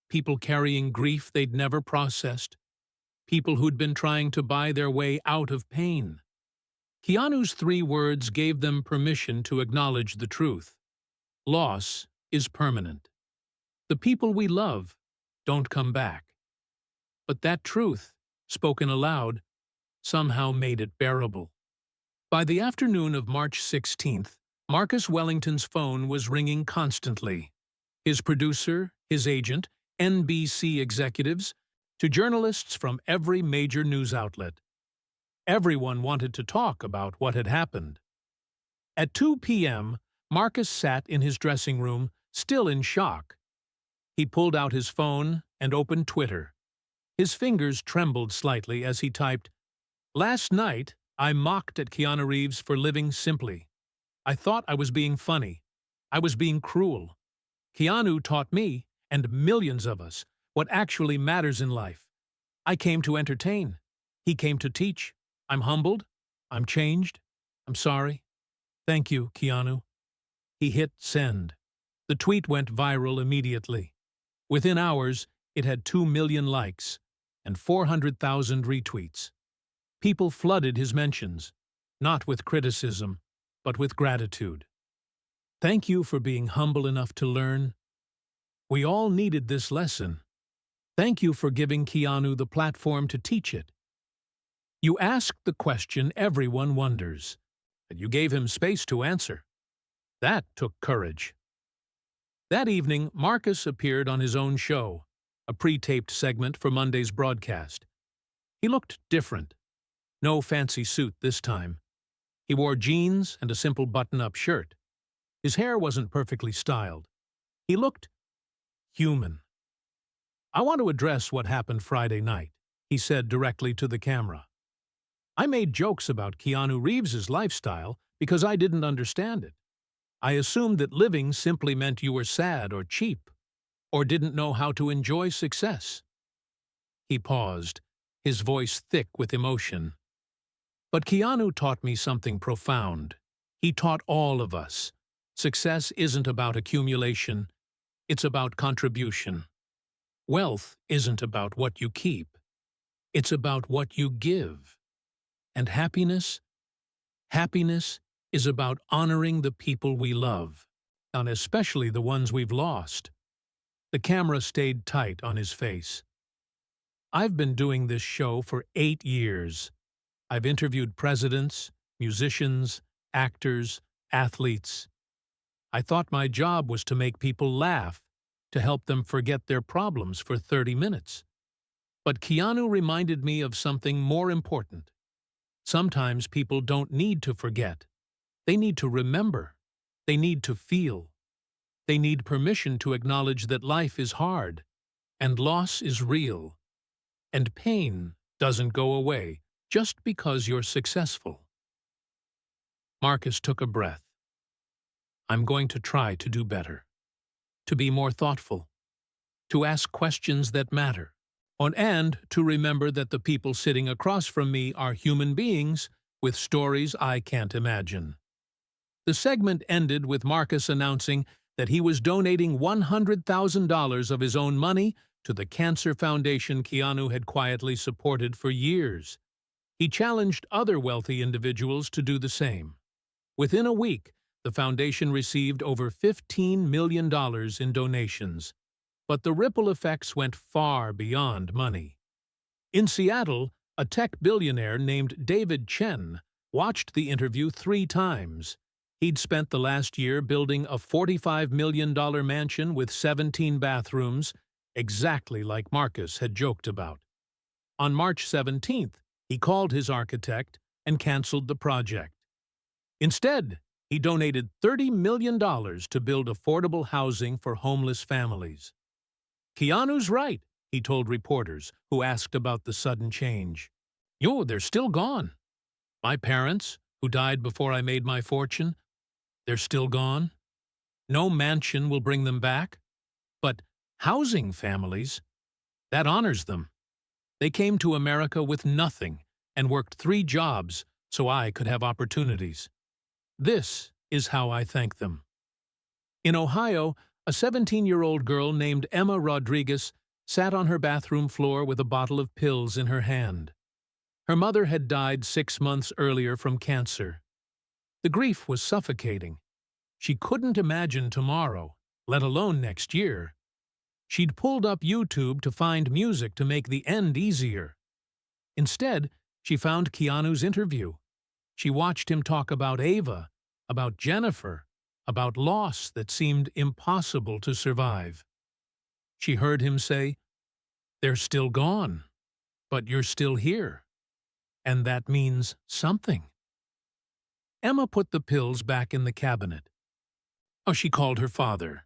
People carrying grief they'd never processed. People who'd been trying to buy their way out of pain. Keanu's 3 words gave them permission to acknowledge the truth. Loss is permanent. The people we love don't come back. But that truth, spoken aloud, somehow made it bearable. By the afternoon of March 16th, Marcus Wellington's phone was ringing constantly. His producer, his agent, NBC executives, to journalists from every major news outlet. Everyone wanted to talk about what had happened. At 2 p.m., Marcus sat in his dressing room, still in shock. He pulled out his phone and opened Twitter. His fingers trembled slightly as he typed, "Last night, I mocked at Keanu Reeves for living simply. I thought I was being funny. I was being cruel. Keanu taught me, and millions of us, what actually matters in life. I came to entertain. He came to teach. I'm humbled. I'm changed. I'm sorry. Thank you, Keanu." He hit send. The tweet went viral immediately. Within hours, it had 2 million likes and 400,000 retweets. People flooded his mentions, not with criticism, but with gratitude. "Thank you for being humble enough to learn. We all needed this lesson. Thank you for giving Keanu the platform to teach it. You asked the question everyone wonders, and you gave him space to answer. That took courage." That evening, Marcus appeared on his own show, a pre-taped segment for Monday's broadcast. He looked different. No fancy suit this time. He wore jeans and a simple button-up shirt. His hair wasn't perfectly styled. He looked human. "I want to address what happened Friday night," he said directly to the camera. "I made jokes about Keanu Reeves's lifestyle because I didn't understand it. I assumed that living simply meant you were sad or cheap, or didn't know how to enjoy success." He paused, his voice thick with emotion. "But Keanu taught me something profound. He taught all of us. Success isn't about accumulation, it's about contribution. Wealth isn't about what you keep, it's about what you give. And happiness? Happiness is about honoring the people we love, and especially the ones we've lost." The camera stayed tight on his face. "I've been doing this show for 8 years. I've interviewed presidents, musicians, actors, athletes. I thought my job was to make people laugh, to help them forget their problems for 30 minutes. But Keanu reminded me of something more important. Sometimes people don't need to forget. They need to remember. They need to feel. They need permission to acknowledge that life is hard, and loss is real, and pain doesn't go away just because you're successful." Marcus took a breath. "I'm going to try to do better, to be more thoughtful, to ask questions that matter, and to remember that the people sitting across from me are human beings with stories I can't imagine." The segment ended with Marcus announcing that he was donating $100,000 of his own money to the cancer foundation Keanu had quietly supported for years. He challenged other wealthy individuals to do the same. Within a week, the foundation received over $15 million in donations. But the ripple effects went far beyond money. In Seattle, a tech billionaire named David Chen watched the interview 3 times. He'd spent the last year building a $45 million mansion with 17 bathrooms, exactly like Marcus had joked about. On March 17th, he called his architect and canceled the project. Instead, he donated $30 million to build affordable housing for homeless families. "Keanu's right," he told reporters who asked about the sudden change. "Yo, they're still gone. My parents, who died before I made my fortune, they're still gone. No mansion will bring them back. But housing families, that honors them. They came to America with nothing and worked 3 jobs so I could have opportunities. This is how I thank them." In Ohio, a 17-year-old girl named Emma Rodriguez sat on her bathroom floor with a bottle of pills in her hand. Her mother had died 6 months earlier from cancer. The grief was suffocating. She couldn't imagine tomorrow, let alone next year. She'd pulled up YouTube to find music to make the end easier. Instead, she found Keanu's interview. She watched him talk about Ava, about Jennifer, about loss that seemed impossible to survive. She heard him say, They're still gone, but you're still here. And that means something. Emma put the pills back in the cabinet. Oh, she called her father.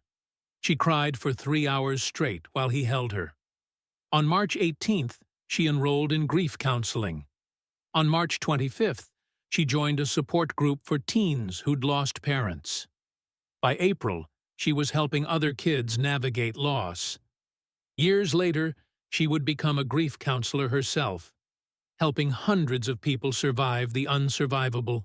She cried for 3 hours straight while he held her. On March 18th, she enrolled in grief counseling. On March 25th, she joined a support group for teens who'd lost parents. By April, she was helping other kids navigate loss. Years later, she would become a grief counselor herself, helping hundreds of people survive the unsurvivable.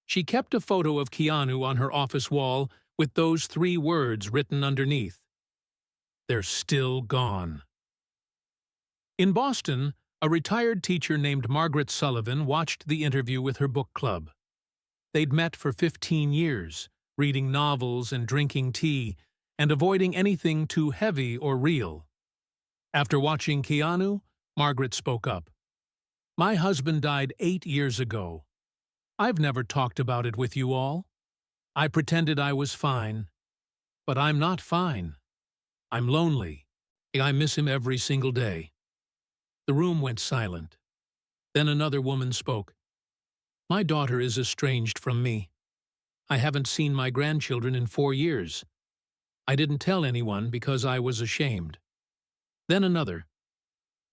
She kept a photo of Keanu on her office wall with those 3 words written underneath. They're still gone. In Boston, a retired teacher named Margaret Sullivan watched the interview with her book club. They'd met for 15 years, reading novels and drinking tea, and avoiding anything too heavy or real. After watching Keanu, Margaret spoke up. "My husband died 8 years ago. I've never talked about it with you all. I pretended I was fine. But I'm not fine. I'm lonely. I miss him every single day." The room went silent. Then another woman spoke. "My daughter is estranged from me. I haven't seen my grandchildren in 4 years. I didn't tell anyone because I was ashamed." Then another.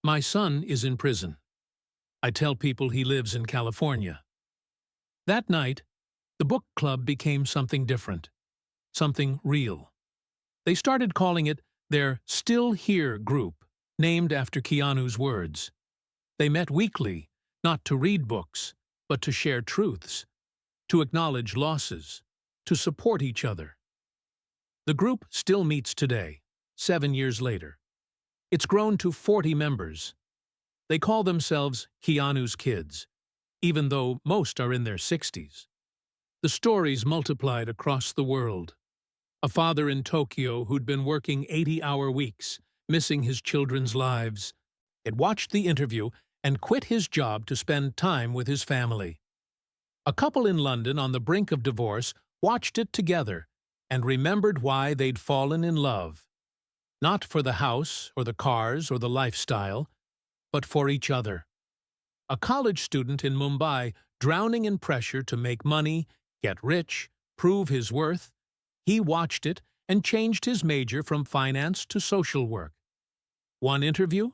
"My son is in prison. I tell people he lives in California." That night, the book club became something different, something real. They started calling it their Still Here group, named after Keanu's words. They met weekly, not to read books, but to share truths, to acknowledge losses, to support each other. The group still meets today, 7 years later. It's grown to 40 members. They call themselves Keanu's Kids, even though most are in their 60s. The stories multiplied across the world. A father in Tokyo who'd been working 80-hour weeks, missing his children's lives, had watched the interview and quit his job to spend time with his family. A couple in London on the brink of divorce watched it together and remembered why they'd fallen in love. Not for the house or the cars or the lifestyle, but for each other. A college student in Mumbai, drowning in pressure to make money, get rich, prove his worth, he watched it and changed his major from finance to social work. One interview,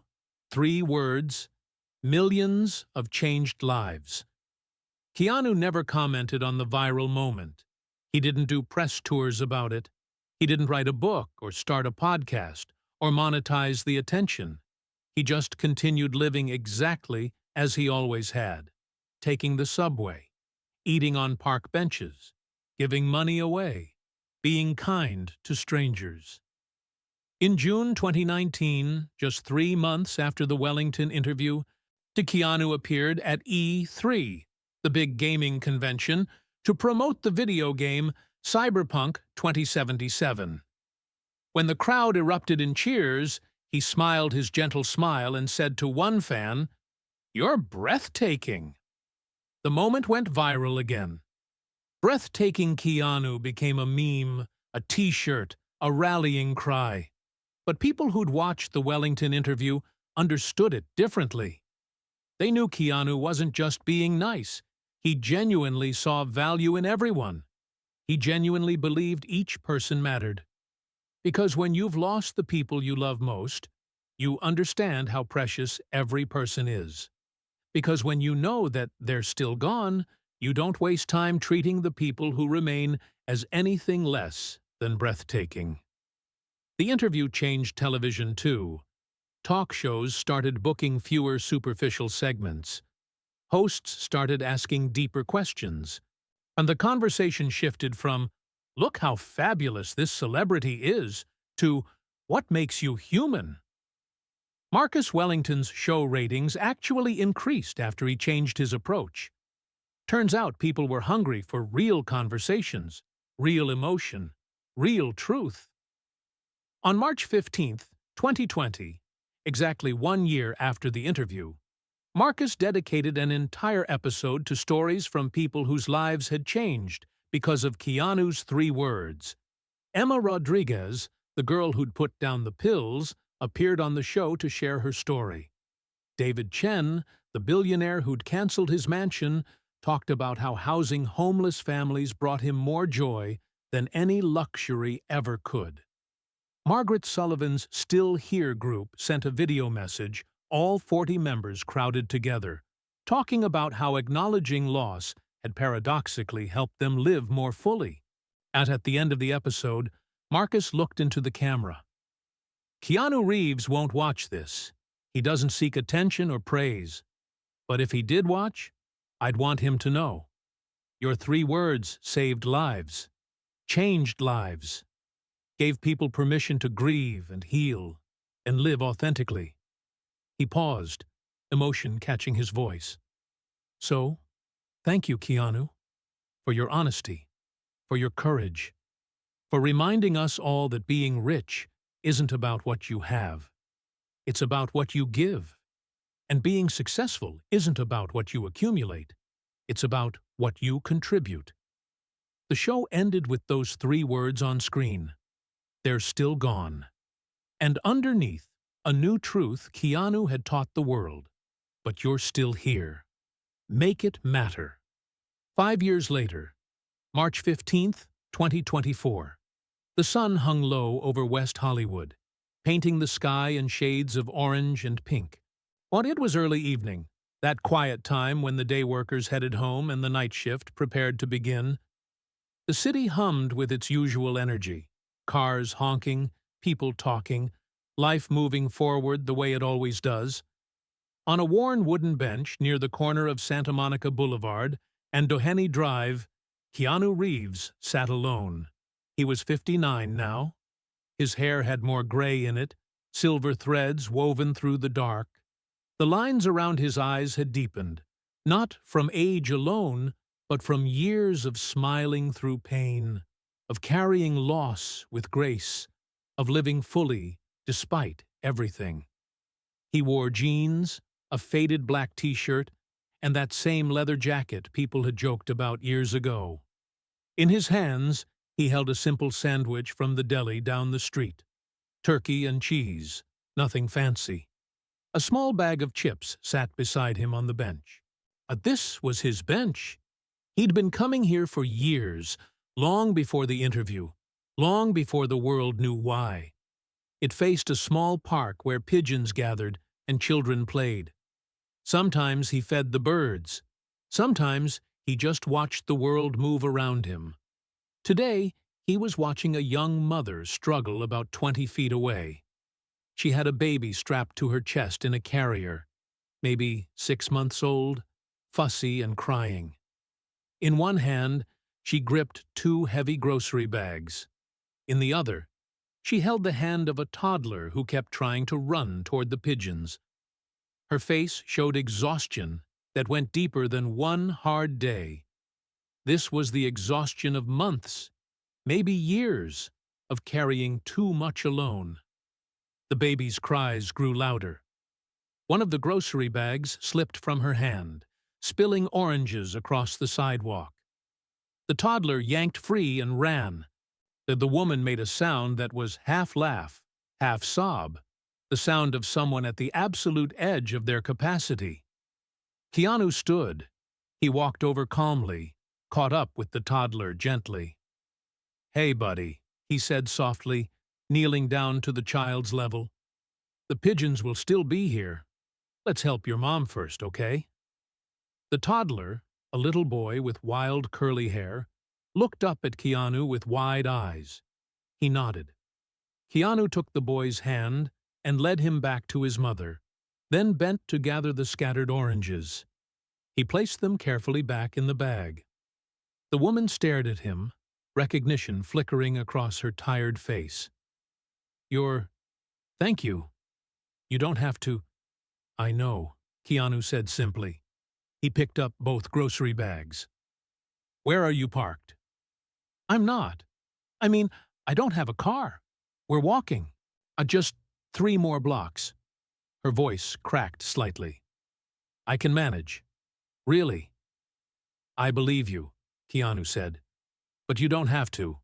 3 words, millions of changed lives. Keanu never commented on the viral moment. He didn't do press tours about it. He didn't write a book or start a podcast or monetize the attention. He just continued living exactly as he always had, taking the subway, eating on park benches, giving money away, being kind to strangers. In June 2019, just 3 months after the Wellington interview, Keanu appeared at E3, the big gaming convention, to promote the video game Cyberpunk 2077. When the crowd erupted in cheers, he smiled his gentle smile and said to one fan, "You're breathtaking." The moment went viral again. Breathtaking Keanu became a meme, a t-shirt, a rallying cry. But people who'd watched the Wellington interview understood it differently. They knew Keanu wasn't just being nice. He genuinely saw value in everyone. He genuinely believed each person mattered. Because when you've lost the people you love most, you understand how precious every person is. Because when you know that they're still gone, you don't waste time treating the people who remain as anything less than breathtaking. The interview changed television too. Talk shows started booking fewer superficial segments. Hosts started asking deeper questions. And the conversation shifted from, "Look how fabulous this celebrity is," to, "What makes you human?" Marcus Wellington's show ratings actually increased after he changed his approach. Turns out people were hungry for real conversations, real emotion, real truth. On March 15th, 2020, exactly 1 year after the interview, Marcus dedicated an entire episode to stories from people whose lives had changed because of Keanu's 3 words. Emma Rodriguez, the girl who'd put down the pills, appeared on the show to share her story. David Chen, the billionaire who'd canceled his mansion, talked about how housing homeless families brought him more joy than any luxury ever could. Margaret Sullivan's Still Here group sent a video message, all 40 members crowded together, talking about how acknowledging loss had paradoxically helped them live more fully. At the end of the episode, Marcus looked into the camera. Keanu Reeves won't watch this. He doesn't seek attention or praise. But if he did watch, I'd want him to know. Your 3 words saved lives, changed lives, gave people permission to grieve and heal and live authentically. He paused, emotion catching his voice. So, thank you, Keanu, for your honesty, for your courage, for reminding us all that being rich isn't about what you have. It's about what you give. And being successful isn't about what you accumulate. It's about what you contribute. The show ended with those 3 words on screen. They're still gone. And underneath, a new truth Keanu had taught the world. But you're still here. Make it matter. 5 years later, March 15th, 2024. The sun hung low over West Hollywood, painting the sky in shades of orange and pink. It was early evening, that quiet time when the day workers headed home and the night shift prepared to begin. The city hummed with its usual energy, cars honking, people talking, life moving forward the way it always does. On a worn wooden bench near the corner of Santa Monica Boulevard and Doheny Drive, Keanu Reeves sat alone. He was 59 now. His hair had more gray in it, silver threads woven through the dark. The lines around his eyes had deepened, not from age alone, but from years of smiling through pain, of carrying loss with grace, of living fully despite everything. He wore jeans, a faded black t-shirt, and that same leather jacket people had joked about years ago. In his hands, he held a simple sandwich from the deli down the street. Turkey and cheese, nothing fancy. A small bag of chips sat beside him on the bench. This was his bench. He'd been coming here for years, long before the interview, long before the world knew why. It faced a small park where pigeons gathered and children played. Sometimes he fed the birds. Sometimes he just watched the world move around him. Today, he was watching a young mother struggle about 20 feet away. She had a baby strapped to her chest in a carrier, maybe 6 months old, fussy and crying. In one hand, she gripped 2 heavy grocery bags. In the other, she held the hand of a toddler who kept trying to run toward the pigeons. Her face showed exhaustion that went deeper than one hard day. This was the exhaustion of months, maybe years, of carrying too much alone. The baby's cries grew louder. One of the grocery bags slipped from her hand, spilling oranges across the sidewalk. The toddler yanked free and ran. The woman made a sound that was half laugh, half sob, the sound of someone at the absolute edge of their capacity. Keanu stood. He walked over calmly, caught up with the toddler gently. "Hey, buddy," he said softly, kneeling down to the child's level. "The pigeons will still be here. Let's help your mom first, okay?" The toddler, a little boy with wild curly hair, looked up at Keanu with wide eyes. He nodded. Keanu took the boy's hand and led him back to his mother, then bent to gather the scattered oranges. He placed them carefully back in the bag. The woman stared at him, recognition flickering across her tired face. Thank you. You don't have to." "I know," Keanu said simply. He picked up both grocery bags. "Where are you parked?" "I'm not. I don't have a car. We're walking. Just 3 more blocks." Her voice cracked slightly. "I can manage." "Really?" "I believe you," Keanu said. "But you don't have to.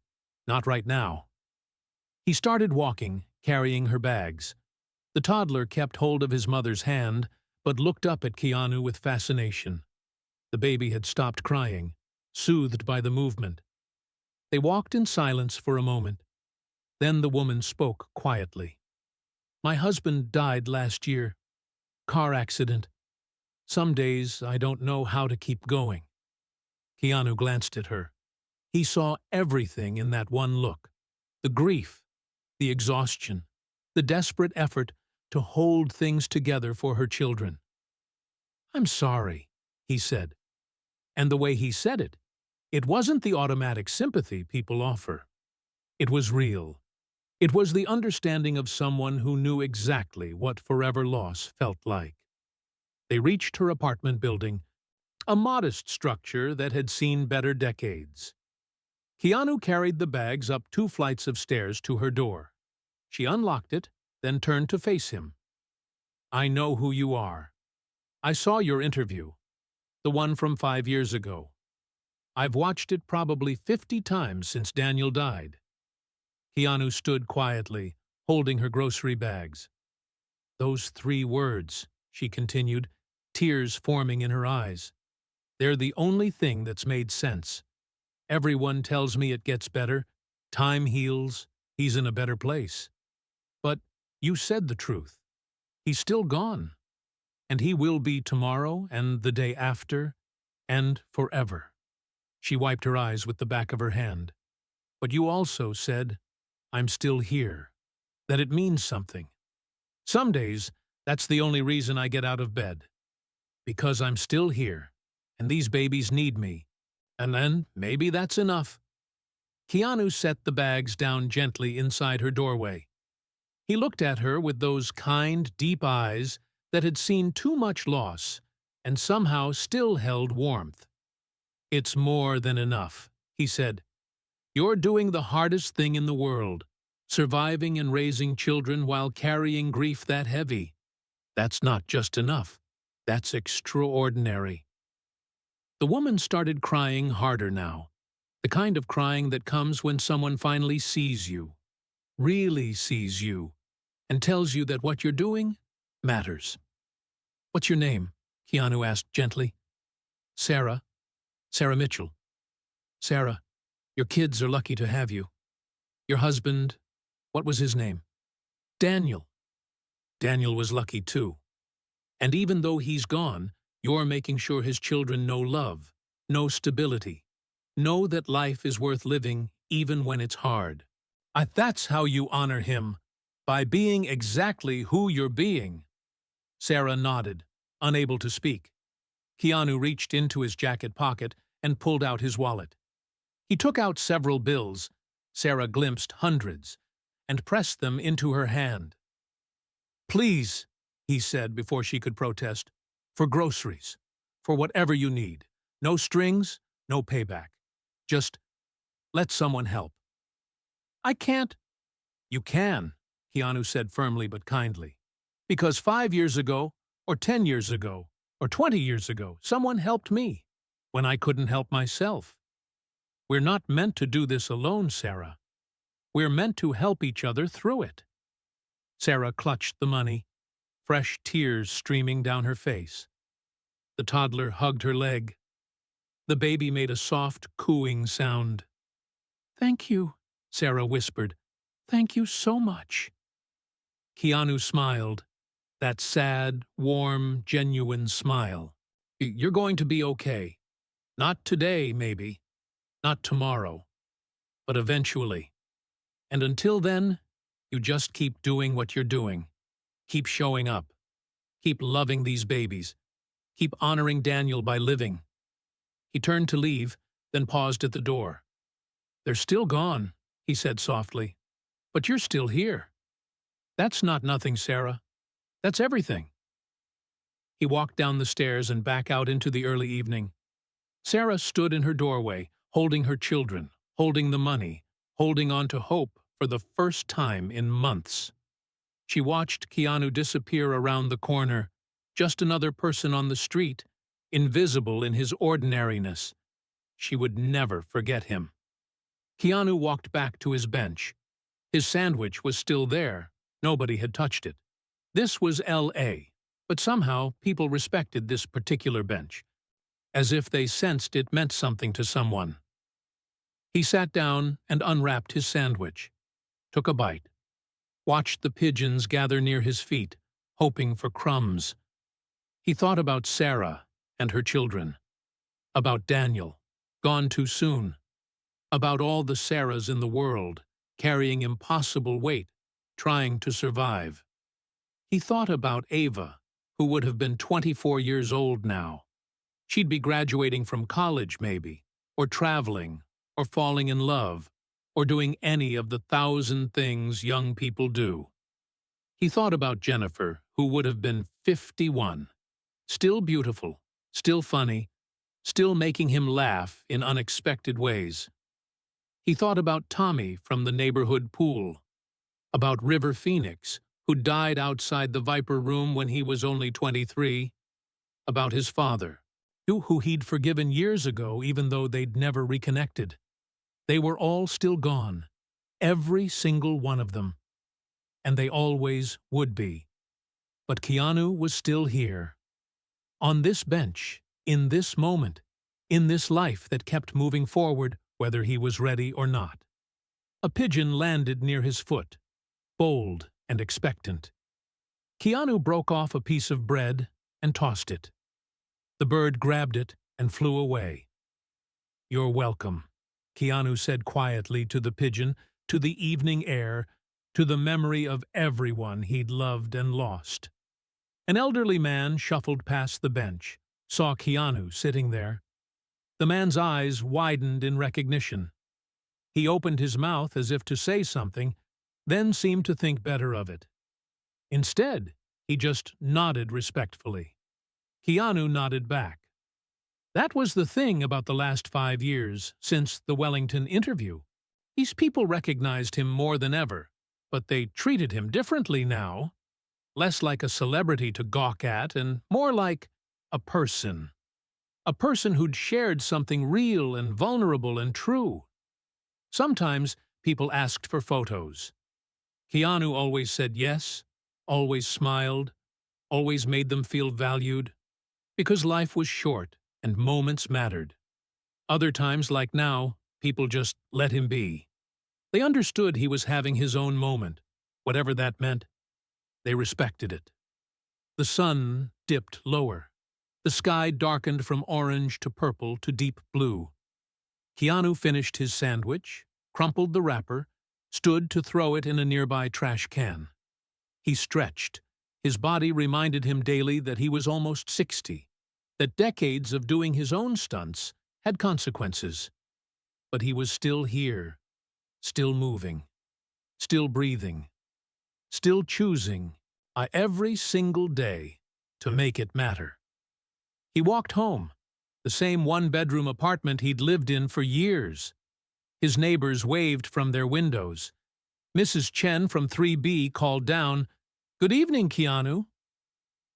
Not right now." He started walking, carrying her bags. The toddler kept hold of his mother's hand, but looked up at Keanu with fascination. The baby had stopped crying, soothed by the movement. They walked in silence for a moment. Then the woman spoke quietly. "My husband died last year. Car accident. Some days I don't know how to keep going." Keanu glanced at her. He saw everything in that one look. The grief, the exhaustion, the desperate effort to hold things together for her children. "I'm sorry," he said. And the way he said it wasn't the automatic sympathy people offer. It was real. It was the understanding of someone who knew exactly what forever loss felt like. They reached her apartment building, a modest structure that had seen better decades. Keanu carried the bags up 2 flights of stairs to her door. She unlocked it, then turned to face him. "I know who you are. I saw your interview, the one from 5 years ago. I've watched it probably 50 times since Daniel died." Keanu stood quietly, holding her grocery bags. "Those 3 words," she continued, tears forming in her eyes. "They're the only thing that's made sense. Everyone tells me it gets better, time heals, he's in a better place. But you said the truth. He's still gone. And he will be tomorrow and the day after, and forever." She wiped her eyes with the back of her hand. "But you also said, 'I'm still here,' that it means something. Some days, that's the only reason I get out of bed. Because I'm still here, and these babies need me. And then maybe that's enough." Keanu set the bags down gently inside her doorway. He looked at her with those kind, deep eyes that had seen too much loss and somehow still held warmth. "It's more than enough," he said. "You're doing the hardest thing in the world, surviving and raising children while carrying grief that heavy. That's not just enough. That's extraordinary." The woman started crying harder now, the kind of crying that comes when someone finally sees you, really sees you, and tells you that what you're doing matters. "What's your name?" Keanu asked gently. "Sarah. Sarah Mitchell." "Sarah, your kids are lucky to have you. Your husband, what was his name?" "Daniel." "Daniel was lucky too. And even though he's gone, you're making sure his children know love, know stability, know that life is worth living even when it's hard. That's how you honor him, by being exactly who you're being." Sarah nodded, unable to speak. Keanu reached into his jacket pocket and pulled out his wallet. He took out several bills, Sarah glimpsed hundreds, and pressed them into her hand. "Please," he said before she could protest, "for groceries, for whatever you need. No strings, no payback. Just let someone help." "I can't." "You can," Keanu said firmly but kindly. "Because 5 years ago, or 10 years ago, or 20 years ago, someone helped me when I couldn't help myself. We're not meant to do this alone, Sarah. We're meant to help each other through it." Sarah clutched the money, fresh tears streaming down her face. The toddler hugged her leg. The baby made a soft, cooing sound. "Thank you," Sarah whispered. "Thank you so much." Keanu smiled, that sad, warm, genuine smile. "You're going to be okay. Not today, maybe. Not tomorrow. But eventually. And until then, you just keep doing what you're doing. Keep showing up. Keep loving these babies. Keep honoring Daniel by living." He turned to leave, then paused at the door. "They're still gone," he said softly. "But you're still here. That's not nothing, Sarah. That's everything." He walked down the stairs and back out into the early evening. Sarah stood in her doorway, holding her children, holding the money, holding on to hope for the first time in months. She watched Keanu disappear around the corner, just another person on the street, invisible in his ordinariness. She would never forget him. Keanu walked back to his bench. His sandwich was still there. Nobody had touched it. This was L.A., but somehow people respected this particular bench, as if they sensed it meant something to someone. He sat down and unwrapped his sandwich, took a bite, watched the pigeons gather near his feet, hoping for crumbs. He thought about Sarah and her children, about Daniel, gone too soon, about all the Sarahs in the world, carrying impossible weight, trying to survive. He thought about Ava, who would have been 24 years old now. She'd be graduating from college, maybe, or traveling, or falling in love, or doing any of the 1,000 things young people do. He thought about Jennifer, who would have been 51, still beautiful, still funny, still making him laugh in unexpected ways. He thought about Tommy from the neighborhood pool, about River Phoenix, who died outside the Viper Room when he was only 23, about his father, who he'd forgiven years ago even though they'd never reconnected. They were all still gone, every single one of them, and they always would be. But Keanu was still here, on this bench, in this moment, in this life that kept moving forward whether he was ready or not. A pigeon landed near his foot, bold and expectant. Keanu broke off a piece of bread and tossed it. The bird grabbed it and flew away. "You're welcome," Keanu said quietly to the pigeon, to the evening air, to the memory of everyone he'd loved and lost. An elderly man shuffled past the bench, saw Keanu sitting there. The man's eyes widened in recognition. He opened his mouth as if to say something, then seemed to think better of it. Instead, he just nodded respectfully. Keanu nodded back. That was the thing about the last 5 years, since the Wellington interview. These people recognized him more than ever, but they treated him differently now. Less like a celebrity to gawk at and more like a person. A person who'd shared something real and vulnerable and true. Sometimes people asked for photos. Keanu always said yes, always smiled, always made them feel valued, because life was short and moments mattered. Other times, like now, people just let him be. They understood he was having his own moment, whatever that meant. They respected it. The sun dipped lower. The sky darkened from orange to purple to deep blue. Keanu finished his sandwich, crumpled the wrapper, stood to throw it in a nearby trash can. He stretched. His body reminded him daily that he was almost 60, that decades of doing his own stunts had consequences. But he was still here, still moving, still breathing, still choosing every single day to make it matter. He walked home, the same one-bedroom apartment he'd lived in for years. His neighbors waved from their windows. Mrs. Chen from 3B called down, "Good evening, Keanu."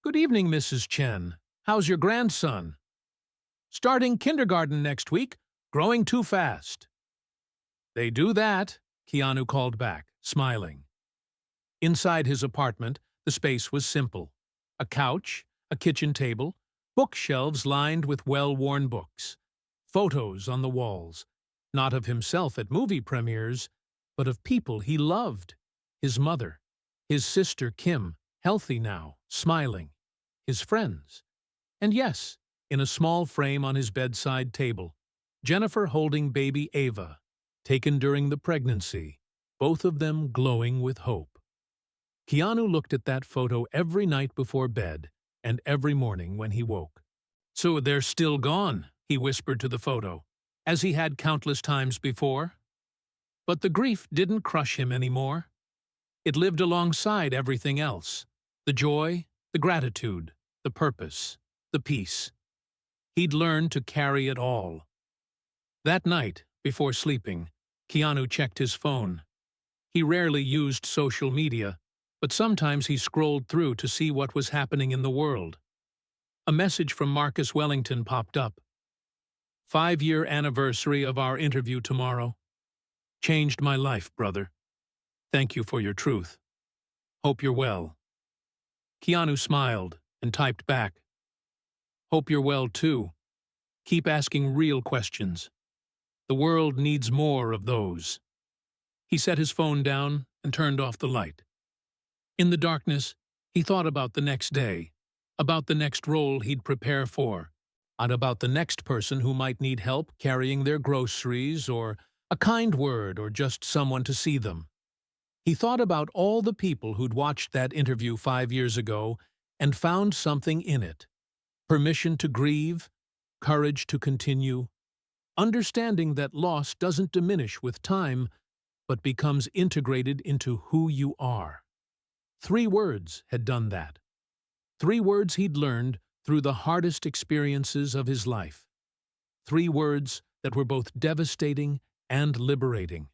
"Good evening, Mrs. Chen. How's your grandson?" "Starting kindergarten next week, growing too fast." "They do that," Keanu called back, smiling. Inside his apartment, the space was simple. A couch, a kitchen table, bookshelves lined with well-worn books, photos on the walls, not of himself at movie premieres, but of people he loved. His mother, his sister Kim, healthy now, smiling, his friends. And yes, in a small frame on his bedside table, Jennifer holding baby Ava, taken during the pregnancy, both of them glowing with hope. Keanu looked at that photo every night before bed and every morning when he woke. "So they're still gone," he whispered to the photo, as he had countless times before. But the grief didn't crush him anymore. It lived alongside everything else. The joy, the gratitude, the purpose, the peace. He'd learned to carry it all. That night, before sleeping, Keanu checked his phone. He rarely used social media, but sometimes he scrolled through to see what was happening in the world. A message from Marcus Wellington popped up. "5-year anniversary of our interview tomorrow. Changed my life, brother. Thank you for your truth. Hope you're well." Keanu smiled and typed back, "Hope you're well too. Keep asking real questions. The world needs more of those." He set his phone down and turned off the light. In the darkness, he thought about the next day, about the next role he'd prepare for, and about the next person who might need help carrying their groceries or a kind word or just someone to see them. He thought about all the people who'd watched that interview 5 years ago and found something in it. Permission to grieve, courage to continue, understanding that loss doesn't diminish with time, but becomes integrated into who you are. 3 words had done that. 3 words he'd learned through the hardest experiences of his life. 3 words that were both devastating and liberating.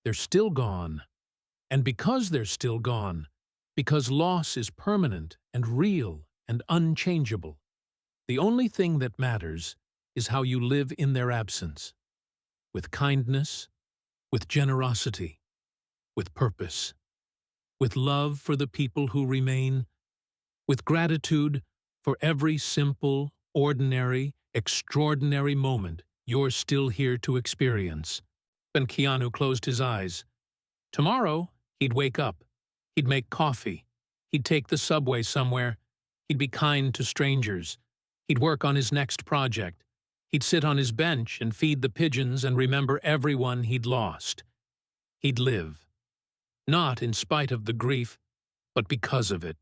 They're still gone. And because they're still gone, because loss is permanent and real and unchangeable, the only thing that matters is how you live in their absence. With kindness, with generosity, with purpose, with love for the people who remain, with gratitude for every simple, ordinary, extraordinary moment you're still here to experience. Then Keanu closed his eyes. Tomorrow, he'd wake up. He'd make coffee. He'd take the subway somewhere. He'd be kind to strangers. He'd work on his next project. He'd sit on his bench and feed the pigeons and remember everyone he'd lost. He'd live. Not in spite of the grief, but because of it.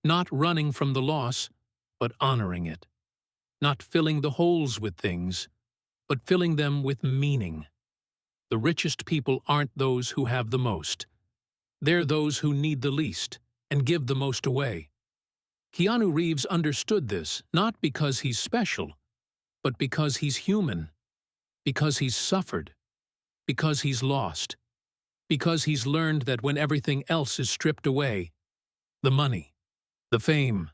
Not running from the loss, but honoring it. Not filling the holes with things, but filling them with meaning. The richest people aren't those who have the most. They're those who need the least and give the most away. Keanu Reeves understood this, not because he's special, but because he's human, because he's suffered, because he's lost, because he's learned that when everything else is stripped away, the money, the fame,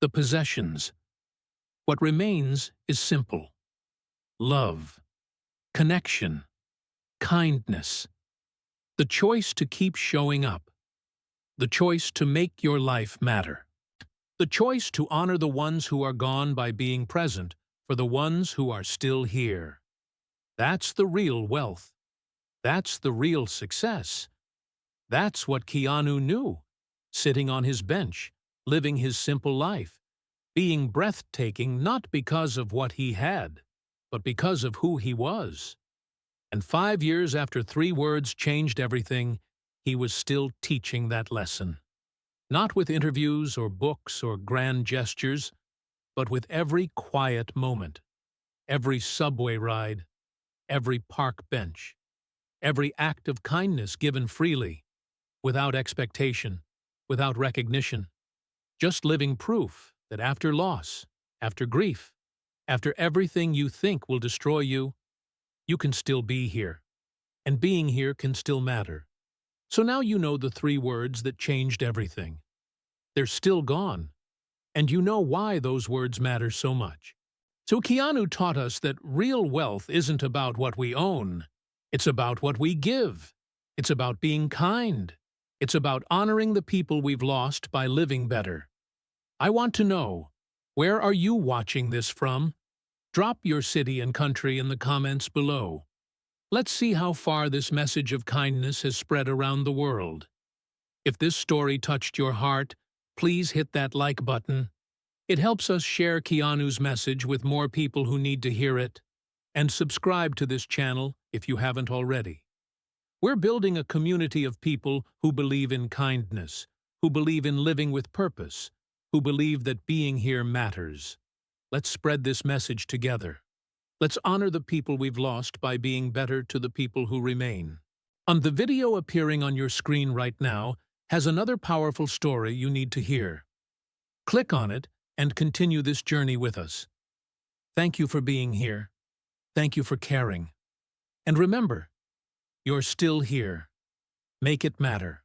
the possessions, what remains is simple: love, connection, kindness, the choice to keep showing up, the choice to make your life matter, the choice to honor the ones who are gone by being present for the ones who are still here. That's the real wealth. That's the real success. That's what Keanu knew, sitting on his bench, living his simple life, being breathtaking not because of what he had, but because of who he was. And 5 years after 3 words changed everything, he was still teaching that lesson. Not with interviews or books or grand gestures, but with every quiet moment, every subway ride, every park bench, every act of kindness given freely, without expectation, without recognition, just living proof that after loss, after grief, after everything you think will destroy you, you can still be here, and being here can still matter. So now you know the 3 words that changed everything. They're still gone, and you know why those words matter so much. So Keanu taught us that real wealth isn't about what we own. It's about what we give. It's about being kind. It's about honoring the people we've lost by living better. I want to know, where are you watching this from? Drop your city and country in the comments below. Let's see how far this message of kindness has spread around the world. If this story touched your heart, please hit that like button. It helps us share Keanu's message with more people who need to hear it. And subscribe to this channel if you haven't already. We're building a community of people who believe in kindness, who believe in living with purpose, who believe that being here matters. Let's spread this message together. Let's honor the people we've lost by being better to the people who remain. The video appearing on your screen right now has another powerful story you need to hear. Click on it and continue this journey with us. Thank you for being here. Thank you for caring. And remember, you're still here. Make it matter.